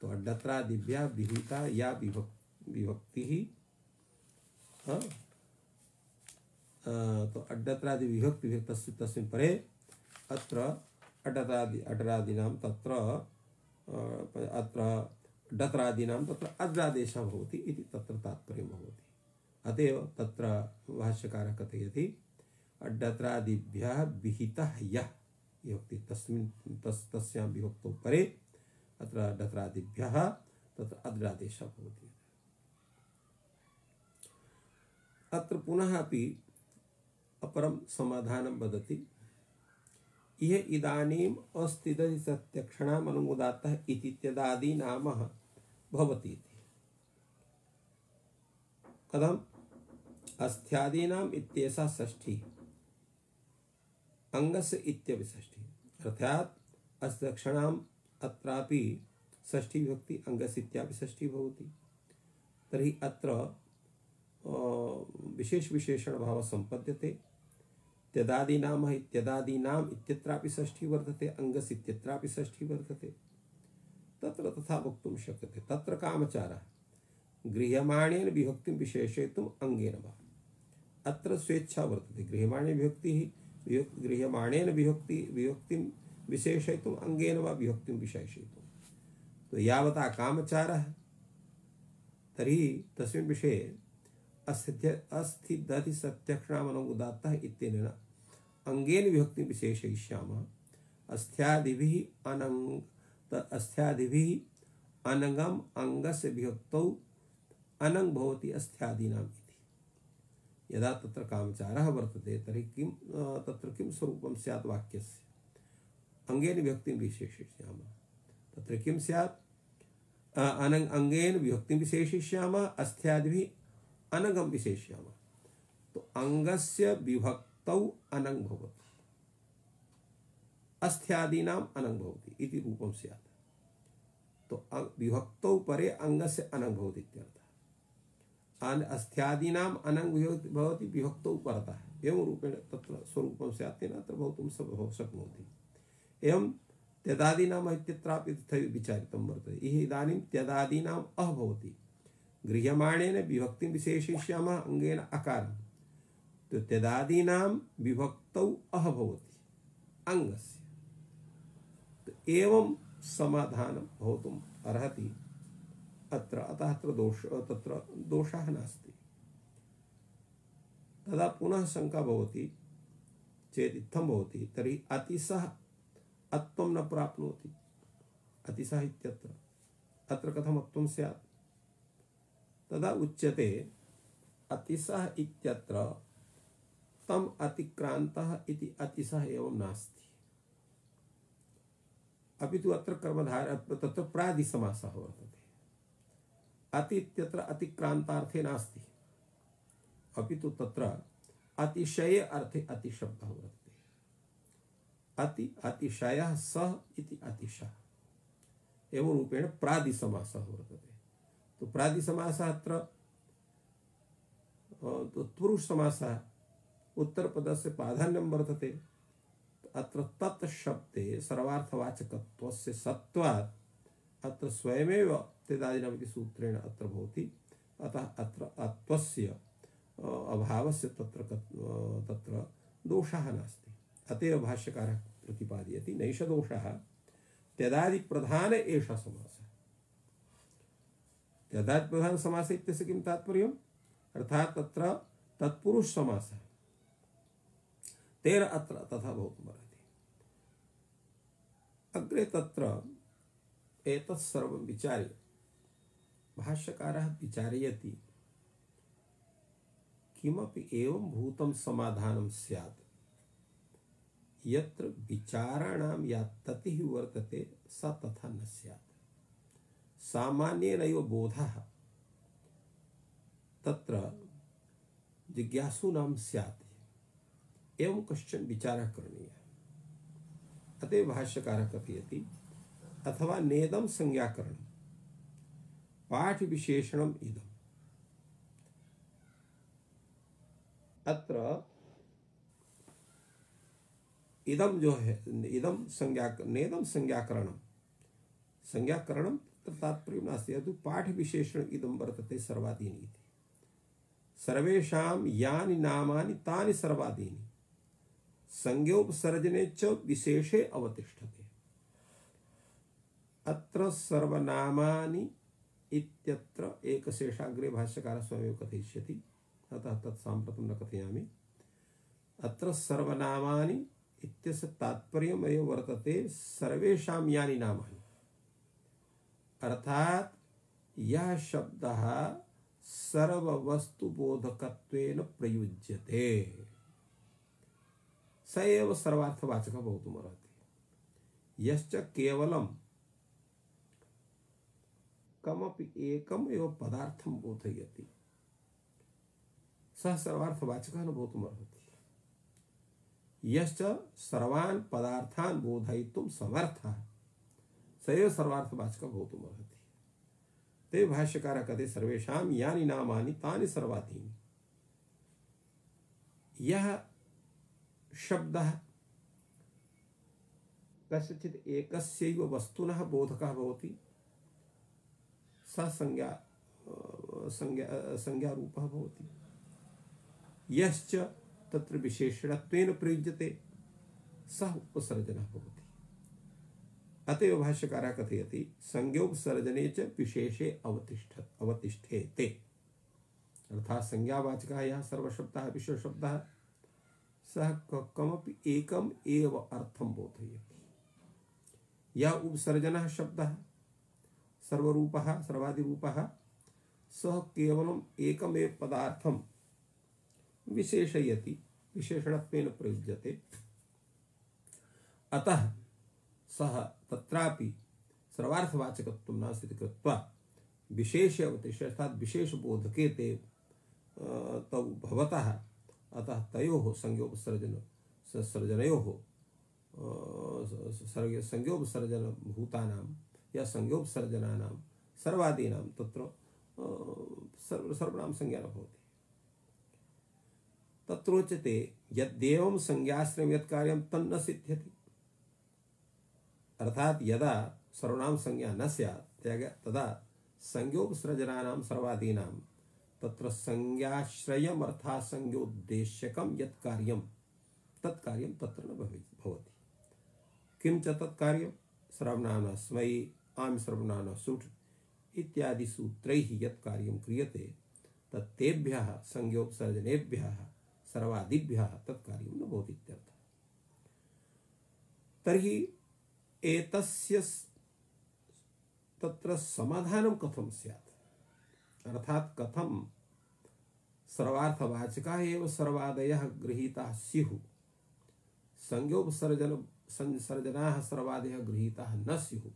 तो अड्डत्रादिभ्यः विहिता या विभक्तिः तो अड्डत्रादि विभक्ति तस्मिन् परे अत्र अड्डत्रादीनां तत्र अत्र डत्रादीनां तत्र अद्रादेशः भवति इति तत्र तात्पर्यं भवति। अतएव तत्र भाष्यकारः कथयति अड्डत्रादिभ्यः विहितः यः विभक्ति तस्यां विभक्तौ परे अत्र डत्रादिभ्यः तत्र अद्रादेशः भवति। अत्र पुनः अपि अपरं समाधानं वदति। इह इदानीम् अस्तिदति सत्यक्षणाम् अनुदात्तः इति इत्यादि नामः भवति इति। कथम्? अस्त्यादीनाम् इत्येषा षष्ठी अंगस्य इत्यविषष्टि अर्थात अस्दक्षिणाम अत्रापि षष्ठी विभक्ति अंगस्य इत्याविषष्टि भवति। तर्हि अत्र विशेष विशेषण भाव संपद्यते। त्यदादीनाम इत्यदादीनाम इत्यत्रापि षष्ठी वर्तते, अंगस्य इत्यत्रापि षष्ठी वर्तते। तत्र तथा वक्तुं शक्यते। तत्र कामचारः गृह्यमाणेन विभक्तिं विशेषयितुम् अंगेन वा। अत्र स्वेच्छा वर्तते। गृह्यमाणेन विभक्तिं विशेषयितुम् अंगेन वा विभक्तिं विशेषयितुम्। तो यावता कामचारः तर्हि तस्मिन् विषये अस्थिदधि सत्यक्षणामनौ उदात्तः इत्यनेन अंगेन विभक्तिं विशेषयिष्यामः। अस्त्यादिभिः अनंगम अंगस्य विभक्तौ अनंग भवति अस्त्यादीनाम् इति। यदा तत्र कामचारः वर्तते तर्हि तत्र किं स्वरूपं स्यात् वाक्यस्य? अंगेन विभक्तिं विशेषयिष्यामः। तत्र किं स्यात्? अंगेन विभक्तिं विशेषयिष्यामः, अस्त्यादिभिः अनंगम विशेषयामः। तो अंगस्य विभक्तौ अनंग भवति, अस्त्यादीनाम् अनंग भवति इति रूपं स्यात्। तो विभक्तौ परे अंगस्य अनंग भवति इत्यर्थः। अस्त्यादीनाम् अनंग भवति विभक्तौ परतः। एवं रूपेण तत्र स्वरूपं स्यात्, तेन अत्र भवितुं शक्नोति। एवं त्यदादीनाम् इत्यत्रापि तथैव विचारितं वर्तते। इह इदानीं त्यदादीनाम् अः भवति। गृह्यमाणेन विभक्तिं विशेषयिष्यामः अंगेन अकारं। तो त्यदादीनां विभक्तौ अः भवति अंगस्य। तो एवं समाधानं भवितुम् अर्हति अत्र। अतः तत्र दोषः नास्ति। तदा पुनः शंका भवति चेत् इत्थं भवति, तर्हि अतिशः अत्वं न प्राप्नोति। अतिशः इत्यत्र अत्र कथम् अत्वं स्यात्? तदा उच्यते अतिशः इत्यत्र तम अतिक्रान्तः इति अतिशः एवं नास्ति, अपितु अत्र कर्मधारय तत्र प्रादिसमासः वर्तते। अति इत्यत्र अतिक्रान्तार्थे नास्ति, अपितु तत्र अतिशये अर्थे अतिशब्दः वर्तते। अतिशयः सः इति अतिशः एवं रूपेण प्रादिसमासः वर्तते। तो प्रादिसमासः अत्र तत्पुरुष समासः उत्तरपदस्य प्राधान्यं वर्तते। अत्र तत् शब्दे सर्वार्थवाचकत्वस्य सत्वात् अत्र स्वयमेव त्यदादीनाम् इति सूत्रेण अत्र भवति। अतः अत्र अत्वस्य अभावस्य तत्र दोषः नास्ति। अतएव भाष्यकारः प्रतिपादयति नैष दोषः त्यदादि प्रधान एषः समासः। त्यदादि प्रधान समास इत्यस्य किं तात्पर्यम्? अर्थात् तत्र तत्पुरुष समासः, तेन अत्र तथा भवितुमर्हति। अग्रे तत्र एतत् सर्वं विचार्य भाष्यकारः विचारयति किमपि एवं भूतं समाधानं स्यात् यत्र विचाराणां या ततिः वर्तते सा तथा न स्यात्। सामान्येनैव बोधः तत्र जिज्ञासूनां स्यात्, एवं कश्चन विचारः करणीयः। अतएव भाष्यकारः कथयति अथवा नेदं संज्ञाकरणं पाठ विशेषणम् इदम्। अत्र इदम जो है इदम नेदम संज्ञाकरणं तात्पर्य नास्ति, यदि पाठ विशेषण इदम वर्तते सर्वादीनि इति। सर्वेषां यानि नामानि तानि सर्वादीनि संज्ञोपसर्जने च विशेषे अवतिष्ठते। अत्र सर्वनामानि इत्यत्र एकशेषाग्रे भाष्यकारः स्वयमेव कथयिष्यति, अतः तत् साम्प्रतं न कथयामि। अत्र सर्वनामानि इत्यस्य तात्पर्यमेव वर्तते सर्वेषां यानि नामानि, अर्थात यह शब्दः सर्ववस्तुबोधकत्वेन प्रयुज्यते स एव सर्वार्थवाचकः भवितुमर्हति। यश्च केवलं कमपि एकम् एव पदार्थं बोधयति सः सर्वार्थवाचकः न भवितुमर्हति। यश्च सर्वान् पदार्थान् बोधयितुं समर्थः स एव सर्वार्थवाचकः भवितुमर्हति। ते भाष्यकारः कहते सर्वेषां यानि नामानि तानि सर्वादीनि। यह शब्दः कस्यचित् एकस्यैव वस्तुनः बोधकः भवति, स संज्ञारूपः भवति। यश्च तत्र विशेषणत्वेन प्रयुज्यते सः उपसर्जनः भवति। अतएव भाष्यकारः कथयति संज्ञोपसर्जने च विशेषे अवतिष्ठेते। अर्थात संज्ञावाचकः यः सर्वशब्दः विश्वशब्दः सः कमपि एकम् एव अर्थं बोधयति। यः उपसर्जनः शब्दः सर्वरूपः सर्वादिरूपः सः केवलम् एकमेव पदार्थं विशेषयति, विशेषणत्वेन प्रयुज्यते। अतः सः तत्रापि सर्वार्थवाचकत्वं नास्ति इति कृत्वा विशेष अवतिष्ठते, अर्थात् विशेषबोधके ते तौ भवतः। अतः तयोः संज्ञोपसर्जनयोः संज्ञोपसर्जनभूतानां या संज्ञोपसर्जनानां सर्वादीनां तत्र सर्वनाम संज्ञा न भवति। तत्रोच्यते यद्देवं संज्ञाश्रयं यत् कार्यं तन्न सिद्ध्यति। अर्थात यदा सर्वनाम संज्ञा न स्यात् तदा संज्ञोपसर्जनानां सर्वादीनां तत्र संज्ञाश्रयम् अर्थात् संज्ञोद्देश्यकं यत् कार्यं तत्कार्यं तत्र न भवति। किं च तत्कार्यं सर्वनाम्ना स्मै आम् सर्वनाम्ना सुट् इत्यादि सूत्रैः यत् कार्यं क्रियते तत्तेभ्यः संज्ञोपसर्जनेभ्यः सर्वादिभ्यः तत्कार्यं न भवति इत्यर्थः। तर्हि एतस्य तत्र समाधानं कथं स्यात्? अर्थात् कथं सर्वार्थवाचकाः एव सर्वादयः गृहीताः स्युः, संज्ञोपसर्जनाः सर्वादयः गृहीताः न स्युः।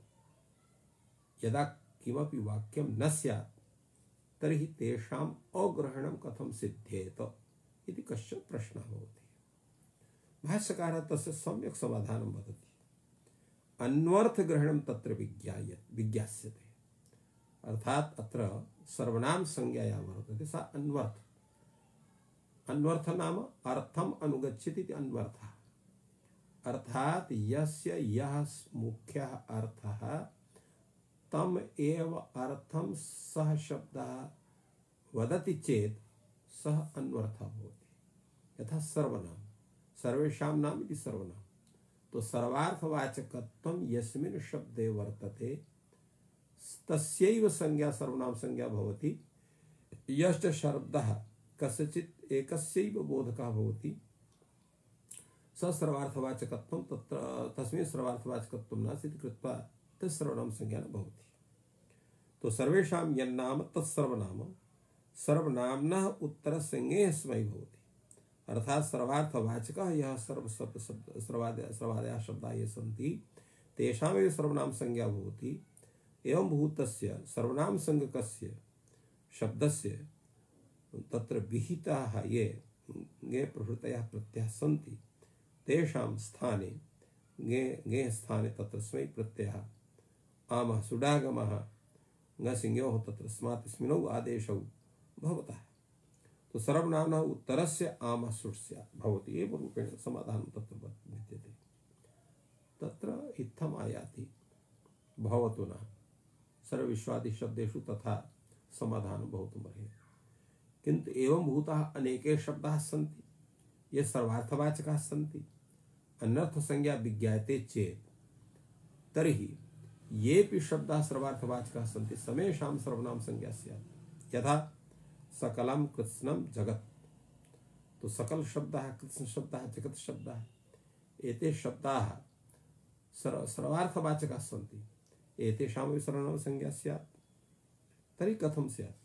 यदा किमपि वाक्यं न स्यात् तर्हि तेषाम् अग्रहणं कथं सिद्ध्येत इति कश्चन प्रश्नः भवति। भाष्यकारः तस्य सम्यक् समाधानं वदति। अन्वर्थग्रहणं तत्र विज्ञास्यते। अर्थात् अत्र सर्वनाम संज्ञा या वर्तते सा अन्वर्थ। अन्वर्थ नाम अर्थम अनुगच्छति इति अन्वर्थः। अर्थात यस्य यः मुख्यः अर्थः तम एव अर्थं सः शब्दः वदति चेत् सः अन्वर्थः भवति। यथा सर्वनाम सर्वेषां नाम इति सर्वनाम। तो सर्वार्थवाचकत्वं यस्मिन् शब्दे वर्तते तस्यैव संज्ञा सर्वनाम संज्ञा भवति। यश्च शब्दः कस्यचित् एकस्यैव बोधकः भवति स सर्वार्थवाचकत्वं तत्र तस्मिन् सर्वार्थवाचकत्वं नास्ति इति कृत्वा तत् सर्वनाम संज्ञा न भवति। तो सर्वेषां यन्नाम तत्सर्वनाम सर्वनाम्नः उत्तरसंज्ञेयः स्मै भवति। अर्थात् सर्वार्थवाचकः यः सर्वादयः शब्दाः ये सन्ति तेषामेव सर्वनाम संज्ञा भवति। एवं भूतस्य सर्वनाम संज्ञकस्य शब्दस्य तत्र विहिताः ये प्रभृतयः प्रत्ययाः सन्ति तेषां स्थाने ङे स्थाने तत्र स्मै प्रत्ययः आमः सुडागमः ङसिंयोः तत्र स्मात् स्मिनौ आदेशौ भवतः। तो सर्वनाम्नः उत्तरस्य आमः सुट् स्यात् भवति। एवं रूपेण समाधानं तत्र विद्यते। तत्र इत्थम् आयाति भवतु न सर्वविश्वादि शब्देषु तथा समाधानं भवितुमर्हति। किन्तु एवं भूताः अनेके शब्दाः सन्ति ये सर्वार्थवाचकाः सन्ति। अन्यर्थ संज्ञा विज्ञायते चेत् तर्हि येऽपि शब्दाः सर्वार्थवाचकाः सन्ति समेषां सर्वनाम संज्ञा स्यात्। यथा सकलं कृत्स्नं जगत्। तो सकल शब्दः कृत्स्न शब्दः जगत् शब्दः एते शब्दाः सर्वार्थवाचकाः सन्ति। एतेषामपि सर्वनाम संज्ञा स्यात्। तर्हि कथं स्यात्?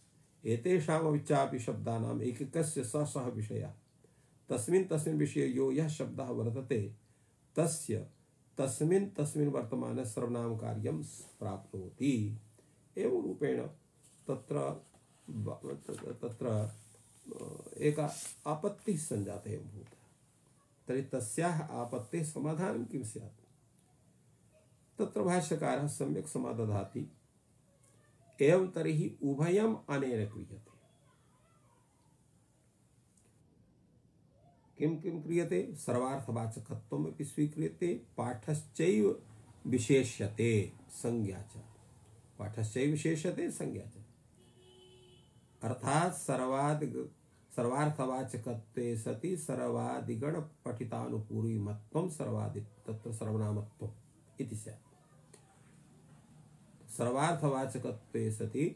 एतेषामपि शब्दानाम् एकैकस्य सः विषयः तस्मिन् विषये यो यः शब्दः वर्तते तस्य तस्मिन् वर्तमान सर्वनाम कार्यं प्राप्नोति। एवं रूपेण तत्र एका आपत्तिः सञ्जाता एवं भूता। तर्हि तस्याः आपत्तेः समाधानं किं स्यात्? तत्र भाष्यकारः सम्यक् समादधाति। एवं तर्हि उभयम् अनेन क्रियते। किं किं क्रियते? सर्वार्थवाचकत्वमपि स्वीक्रियते, पाठश्चैव विशेष्यते संज्ञा च। पाठश्चैव विशेष्यते संज्ञा च। अर्थात् सर्वार्थवाचकत्वे सति सर्वादिगण पठितानुपूर्वीमत्वं सर्वादि तत्र सर्वनामत्वम् इति स्यात्। सर्वार्थवाचकत्वे सति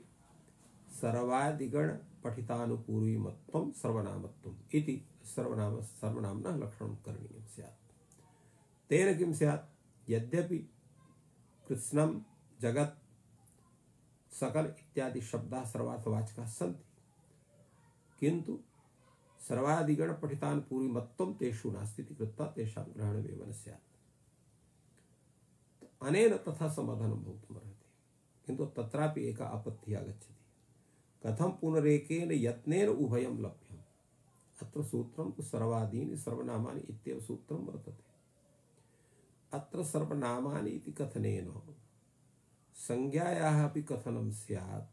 सर्वादिगण पठितानुपूर्वीमत्वं सर्वनामत्वम् इति सर्वनाम्नः लक्षणं करणीयं स्यात्। तेन किं स्यात्? यद्यपि कृत्स्नं जगत् सकल इत्यादि शब्दाः सर्वार्थवाचकाः सन्ति, किन्तु सर्वादिगण पठितानुपूर्वीमत्वं तेषु नास्ति इति कृत्वा तेषां ग्रहणमेव न स्यात्। अनेन तथा समाधानं भवितुमर्हति, किन्तु तत्रापि एका आपत्तिः आगच्छति। कथं पुनरेकेन यत्नेन उभयं लभ्यम्? अत्र सूत्रं तु सर्वादीनि सर्वनामानि इत्येव सूत्रं वर्तते। अत्र सर्वनामानि इति कथनेन संज्ञायाः अपि कथनं स्यात्,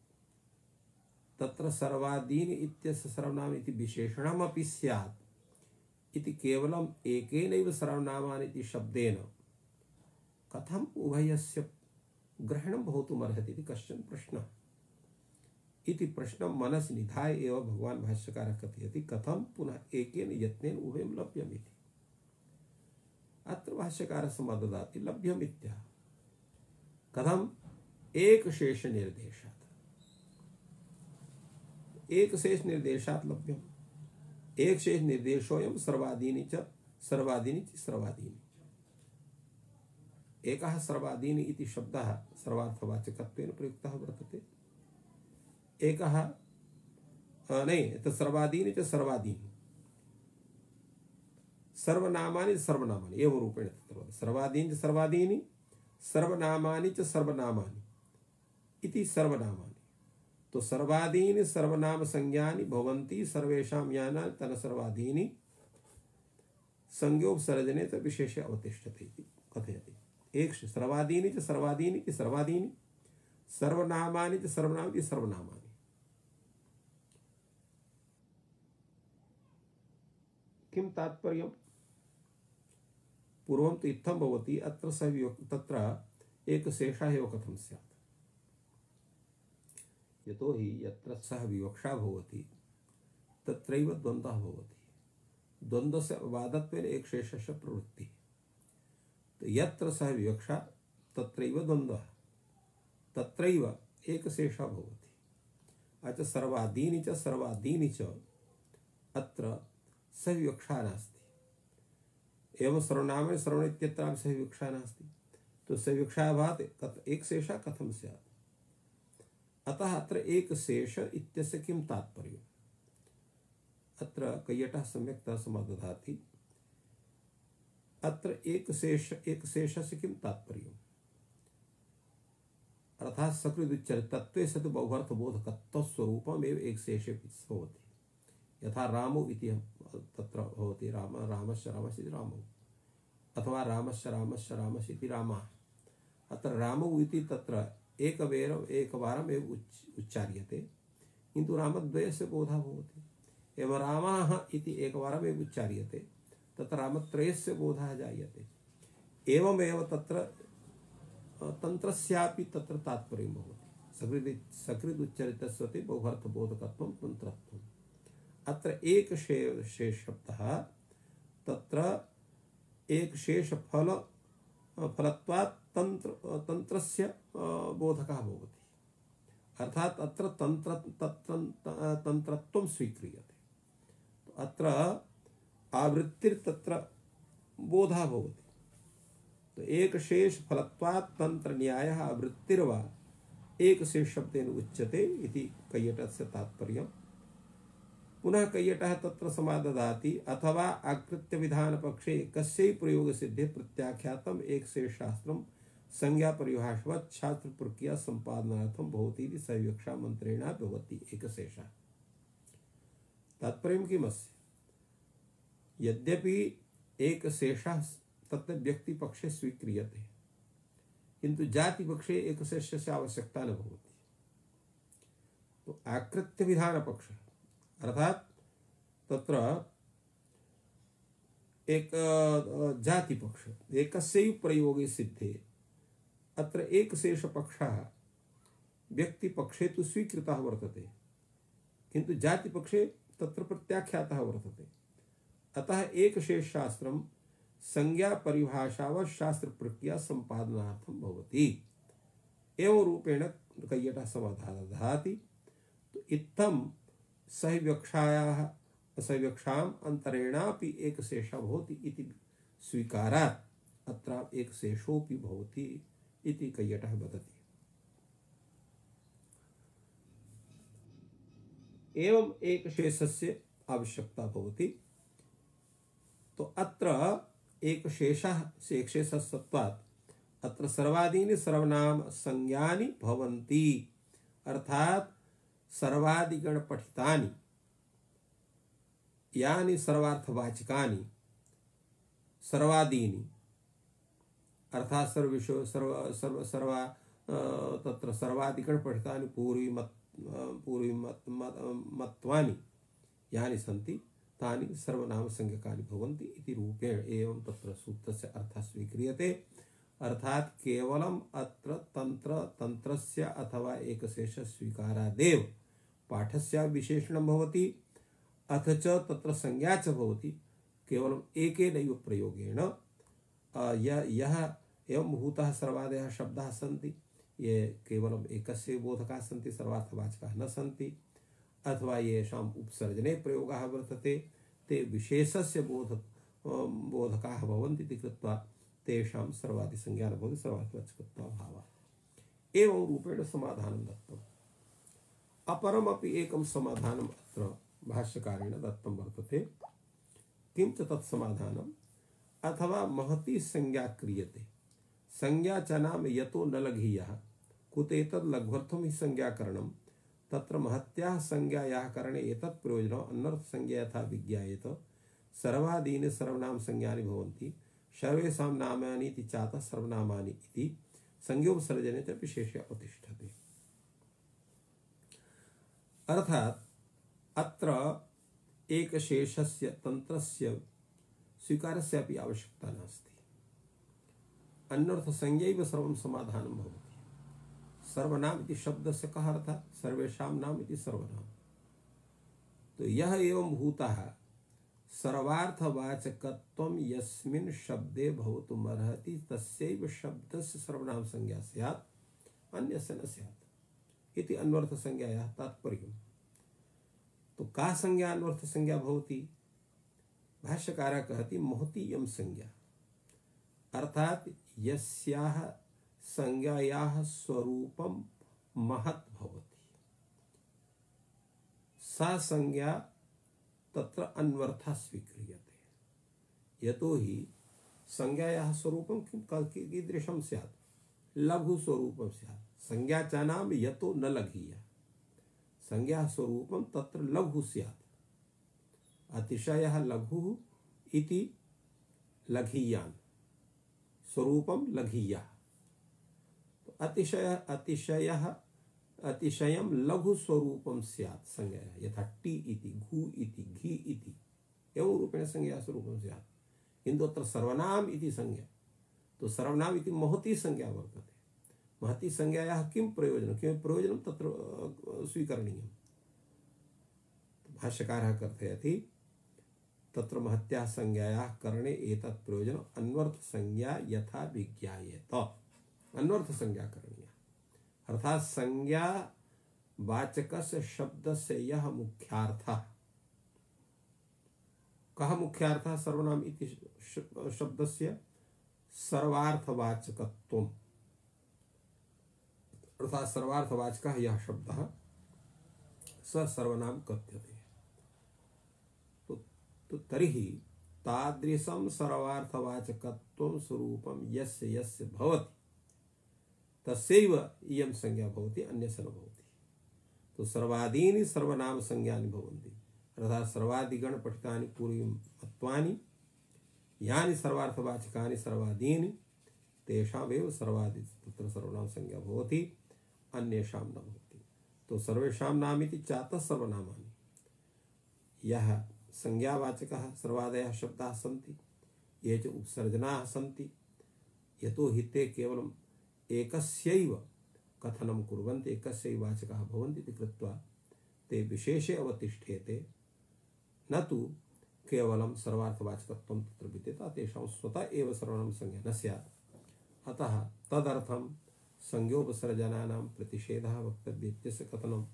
तत्र सर्वादीनि इत्यस्य सर्वनाम इति विशेषणमपि स्यात् इति केवलम् एकेनैव सर्वनामानि इति शब्देन कथम् उभयस्य ग्रहणं भवितुमर्हति इति कश्चन प्रश्नः। इति प्रश्नं मनसि निधाय एव भगवान् भाष्यकारः कथयति कथं पुनः एकेन यत्नेन उभयं लभ्यम् इति। अत्र भाष्यकारः समाददाति लभ्यम् इत्याह। कथम्? एकशेष निर्देशात्। एकशेष निर्देशात् लभ्यम्। एकशेष निर्देशोऽयं सर्वादीनि च सर्वादीनि च सर्वादीनि। एकः सर्वादीनि इति शब्दः सर्वार्थवाचकत्वेन प्रयुक्तः वर्तते। एकः नहीं सर्वादीनि च सर्वादीनि, सर्वनामानि सर्वनामानि एवं रूपेण तत्र सर्वादीनि च सर्वादीनि, सर्वनामानि च सर्वनामानि इति सर्वनामानि। तो सर्वादीनि सर्वनाम संज्ञानि भवन्ति सर्वेषां यानानि तन् सर्वादीनि संज्ञोपसर्जने च विशेषे अवतिष्ठते इति कथयति। एक सर्वादीनि च सर्वादीनि इति सर्वादीनि, सर्वनामानि च सर्वनामानि इति सर्वनामानि। किं तात्पर्यम्? पूर्वं तु इत्थं भवति, अत्र तत्र एकशेषः एव कथं स्यात्? यतोहि यत्र सह विवक्षा भवति तत्रैव द्वन्द्वः भवति। द्वन्द्वस्य वादत्वेन एकशेषस्य प्रवृत्तिः। तो यत्र सह विवक्षा तत्रैव द्वन्द्वः, तत्रैव एकशेषः भवति। अच सर्वादीनि च सर्वादीनि च अत्र सविवक्षा नास्ति। एवं सर्वनामे सर्वण इत्यत्रापि सविवक्षा नास्ति। तो सविवक्षाभावात् एकशेषः कथं स्यात्? अतः अत्र एकशेष इत्यस्य किं तात्पर्यम्? अत्र कैयटः सम्यक्तया समादधाति। अत्र एकशेषस्य किं तात्पर्यम्? अर्थात् सकृदुच्चरितत्वे सतु बहुर्थबोधकत्वस्वरूपमेव एकशेषे भवति। यथा रामौ इति तत्र भवति, रामस्य इति रामौ, अथवा रामस्य इति रामः। अत्र रामौ इति तत्र एकवारमेव उच्चार्यते, किन्तु रामद्वयस्य बोधः भवति। एवं रामः इति एकवारमेव उच्चार्यते, तत्र रामत्रयस्य बोधः जायते। एवमेव तत्र तन्त्रस्यापि तत्र तात्पर्यं भवति। सकृदुच्चरितस्य बहुर्थबोधकत्वं तन्त्रत्वम्। अत्र एकशेषशब्दः तत्र एकशेषफलत्वात् तन्त्रस्य बोधकः भवति। अर्थात् अत्र तन्त्रत्वं स्वीक्रियते। अत्र आवृत्तिर्तत्र बोधः भवति। तो एकशेषफलत्वात् तन्त्रन्यायः आवृत्तिर्वा एकशेषशब्देन उच्यते इति कैयटस्य तात्पर्यम्। पुनः कैयटः तत्र समादधाति अथवा आकृत्य विधान पक्षे कस्यै प्रयोग सिद्धे प्रत्याख्यातम एकशेषशास्त्रम संज्ञा परिभाषवत् शास्त्र प्रक्रिया संपादनार्थम भवति इति सविवक्षा मंत्रेण भवति एकशेषः। तात्पर्यं किमस्य? यद्यपि एक शेषः तत्र व्यक्ति पक्षे स्वीक्रियते किंतु जाति पक्षे एक शेषस्य आवश्यकता न भवति। तो आकृत्य विधान पक्ष अर्थात तत्र एक जाति पक्ष एकस्यैव प्रयोगे सिद्धे अत्र एक शेष पक्षः व्यक्ति पक्षे तु स्वीकृतः वर्तते किंतु जाति पक्षे तत्र प्रत्याख्यातः वर्तते। अतः एक शेष शास्त्रम संज्ञा परिभाषावत् शास्त्र प्रक्रिया संपादनार्थं भवति एवं रूपेण कैयटः समाधानं ददाति। तो इत्थं सविवक्षायाम् अंतरेणापि एक शेषः भवति इति स्वीकारात् अत्र एक शेषोऽपि भवति इति कैयटः वदति। एवं एक शेषस्य आवश्यकता भवति। तो अत्र एक शेषः सत्वात् अत्र सर्वादीनि सर्वनाम संज्ञानि भवन्ति अर्थात सर्वादिगण पठितानि यानि सर्वार्थवाचकानि सर्वादीनि अर्थात तत्र सर्वादिगण पठितानि पूर्वमत्वानि यानि सन्ति तानि सर्वनाम संज्ञकानि भवन्ति इति रूपेण एवं तत्र सूत्रस्य अर्थः स्वीक्रियते। अर्थात केवलम् अत्र तन्त्रस्य अथवा एकशेष स्वीकारादेव पाठस्य विशेषणं भवति अथ च तत्र संज्ञा च भवति केवलम् एकेनैव प्रयोगेण। यः एवं भूतः सर्वादयः शब्दाः सन्ति ये केवलम् एकस्य बोधकाः सन्ति सर्वार्थवाचकाः न सन्ति अथवा येषाम् उपसर्जने प्रयोगः वर्तते ते विशेषस्य बोधकाः भवन्ति इति कृत्वा तेषां सर्वादिसंज्ञा न भवति सर्वार्थवाचकत्वाभावः। एवं रूपेण समाधानं दत्तम्। अपरमपि एकं समाधानम् अत्र भाष्यकारेण दत्तं वर्तते। किं च तत् समाधानम् अथवा महती संज्ञा क्रियते संज्ञा च नाम यतो न लघीयः कुतेतद् लघ्वर्थं हि संज्ञाकरणं तत्र महत्याः संज्ञायाः करणे एतत् प्रयोजनम् अन्वर्थ संज्ञा यथा विज्ञायेत सर्वादीनि सर्वनाम संज्ञानि भवन्ति सर्वेषां नामानि इति चातः सर्वनामानि इति संज्ञोपसर्जने च विशेषः प्रतिष्ठते। अर्थात अत्र एकशेषस्य तन्त्रस्य स्वीकारस्यापि आवश्यकता नास्ति। अन्वर्थ संज्ञैव सर्वं समाधानं भवति। सर्वनाम इति शब्दस्य कः अर्थः सर्वेषां नाम इति सर्वनाम। तो यह एवं भूतः सर्वार्थवाचकत्वं यस्मिन् शब्दे भवितुमर्हति तस्यैव शब्दस्य सर्वनाम संज्ञा स्यात् अन्यस्य न स्यात् इति अन्वर्थ संज्ञायाः तात्पर्यम्। तो का संज्ञा अन्वर्थ संज्ञा भवति? भाष्यकारः कहति महती इयं संज्ञा अर्थात यस्याः संज्ञायाः स्वरूपं महत् भवति सा संज्ञा तत्र अन्वर्थः स्वीक्रियते। यतो हि संज्ञायाः स्वरूपं कीदृशं स्यात् लघु स्वरूपं स्यात्। संज्ञा च नाम यतो न लघीया संज्ञा स्वरूपं तत्र लघु स्यात्। अतिशयः लघु इति लघीयान् स्वरूपं लघीया अतिशयं लघु स्वरूपं स्यात् संज्ञा यथा टी इति घु इति घी इति एवं रूपेण संज्ञा स्वरूपं स्यात्। किन्तु अत्र सर्वनाम इति संज्ञा तो सर्वनाम इति महती संज्ञा वर्तते। महती संज्ञायाः किं प्रयोजनं तत्र स्वीकरणीयम्। भाष्यकारः कथयति तत्र महत्याः संज्ञायाः करणे एतत् प्रयोजनम् अन्वर्थ संज्ञा यथा विज्ञायेत। अन्वर्थ संज्ञा करणीया अर्थात संज्ञा वाचकस्य शब्दस्य यः मुख्यार्थः कः मुख्यार्थः सर्वनाम इति शब्दस्य सर्वार्थवाचकत्वम् अर्थात सर्वार्थवाचकः यः शब्दः स सर्वनाम कथ्यते। तो तर्हि तादृशं सर्वार्थवाचकत्वं स्वरूपं यस्य यस्य भवति तस्यैव इयं संज्ञा भवति अन्यस्य न भवति। तो सर्वादीनि सर्वनाम संज्ञानि भवन्ति अर्थात सर्वादिगण पठितानि पूर्वमत्वानि यानि सर्वार्थवाचकानि सर्वादीनि तेषामेव सर्वादि तत्र सर्वनाम संज्ञा भवति, अन्येषां न भवति। तो सर्वेषां नामिति चातः सर्वनामानि, यः संज्ञावाचकः सर्वादयः शब्दाः सन्ति, ये च उपसर्जनाः सन्ति, यतो हि ते केवलम् एकस्यैव कथनं कुर्वन्ति, एकस्यैव वाचकः भवन्ति इति कृत्वा ते विशेषे अवतिष्ठेते, न तु केवलं सर्वार्थवाचकत्वं तत्र विद्यते, तेषां स्वतः एव सर्वनाम संज्ञा न स्यात्। अतः तदर्थं संज्ञोपसर्जनानां प्रतिषेधः वक्तव्यः इत्यस्य कथनं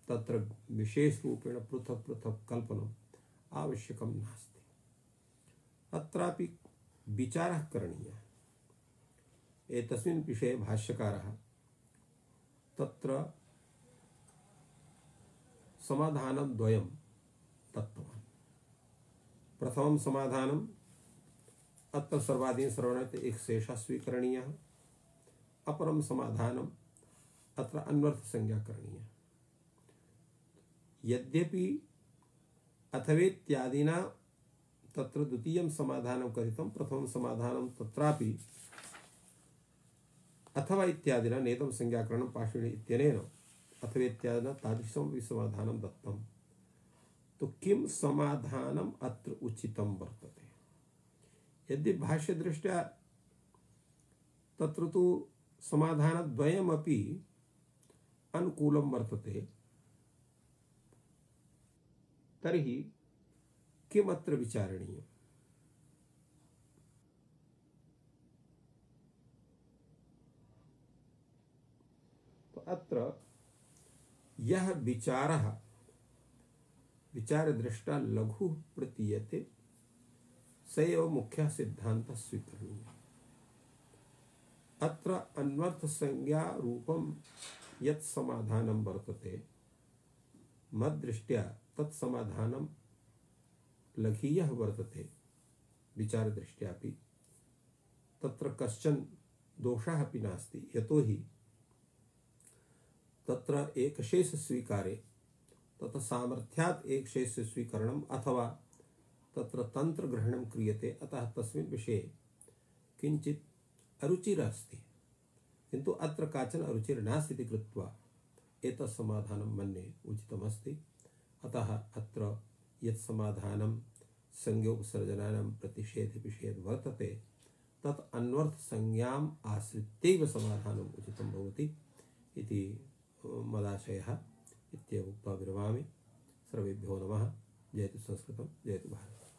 तत्र विशेषरूपेण पृथक् पृथक् कल्पनम् आवश्यकं नास्ति। अत्रापि विचारः करणीयः। एतस्मिन् विषये भाष्यकारः तत्र समाधानं द्वयं दत्तवान्। प्रथमं समाधानम् अत्र सर्वादीन् सर्वनाम एक शेषः स्वीकरणीयः, अपरं समाधानम् अत्र अन्वर्थ संज्ञा करणीयः। यद्यपि अथवेत्यादिना तत्र द्वितीयं समाधानं कथितं, प्रथमं समाधानं तत्रापि अथवा इत्यादिना नेदं संज्ञाकरणं पार्श्विणी इत्यनेन अथवेत्यादिना तादृशमपि समाधानं दत्तं। तो किं समाधानम् अत्र उचितं वर्तते? यदि भाष्यदृष्ट्या तत्र तु समाधानद्वयमपि अनुकूलं वर्तते, तर्हि किमत्र विचारणीयम्? तो अत्र यः विचारः विचारदृष्टा लघु प्रतीयते, स एव मुख्यः सिद्धान्तः स्वीकरणीयः। अत्र अन्वर्थ संज्ञा रूपं यत् समाधानं वर्तते, मद्दृष्ट्या तत् समाधानं लघीयः वर्तते विचारदृष्ट्यापि। तत्र कश्चन दोषः अपि नास्ति, यतोहि तत्र एकशेष स्वीकारे तत् सामर्थ्यात् एकशेष स्वीकरणम् अथवा तत्र तंत्र ग्रहणं क्रियते, अतः तस्मिन् विषये किञ्चित् अरुचिरस्ति, किन्तु अत्र काचन अरुचिर्नास्ति इति कृत्वा एतत् समाधानं मन्ये उचितमस्ति। अतः अत्र यत् समाधानं संज्ञोपसर्जनानां प्रतिषेधविषये वर्तते, तत् अन्वर्थ संज्ञाम् आश्रित्यैव समाधानम् उचितं भवति इति मदाशयः। इत्येव उक्त्वा विरमामि। सर्वेभ्यो नमः। जयतु संस्कृतं, जयतु भारतम्।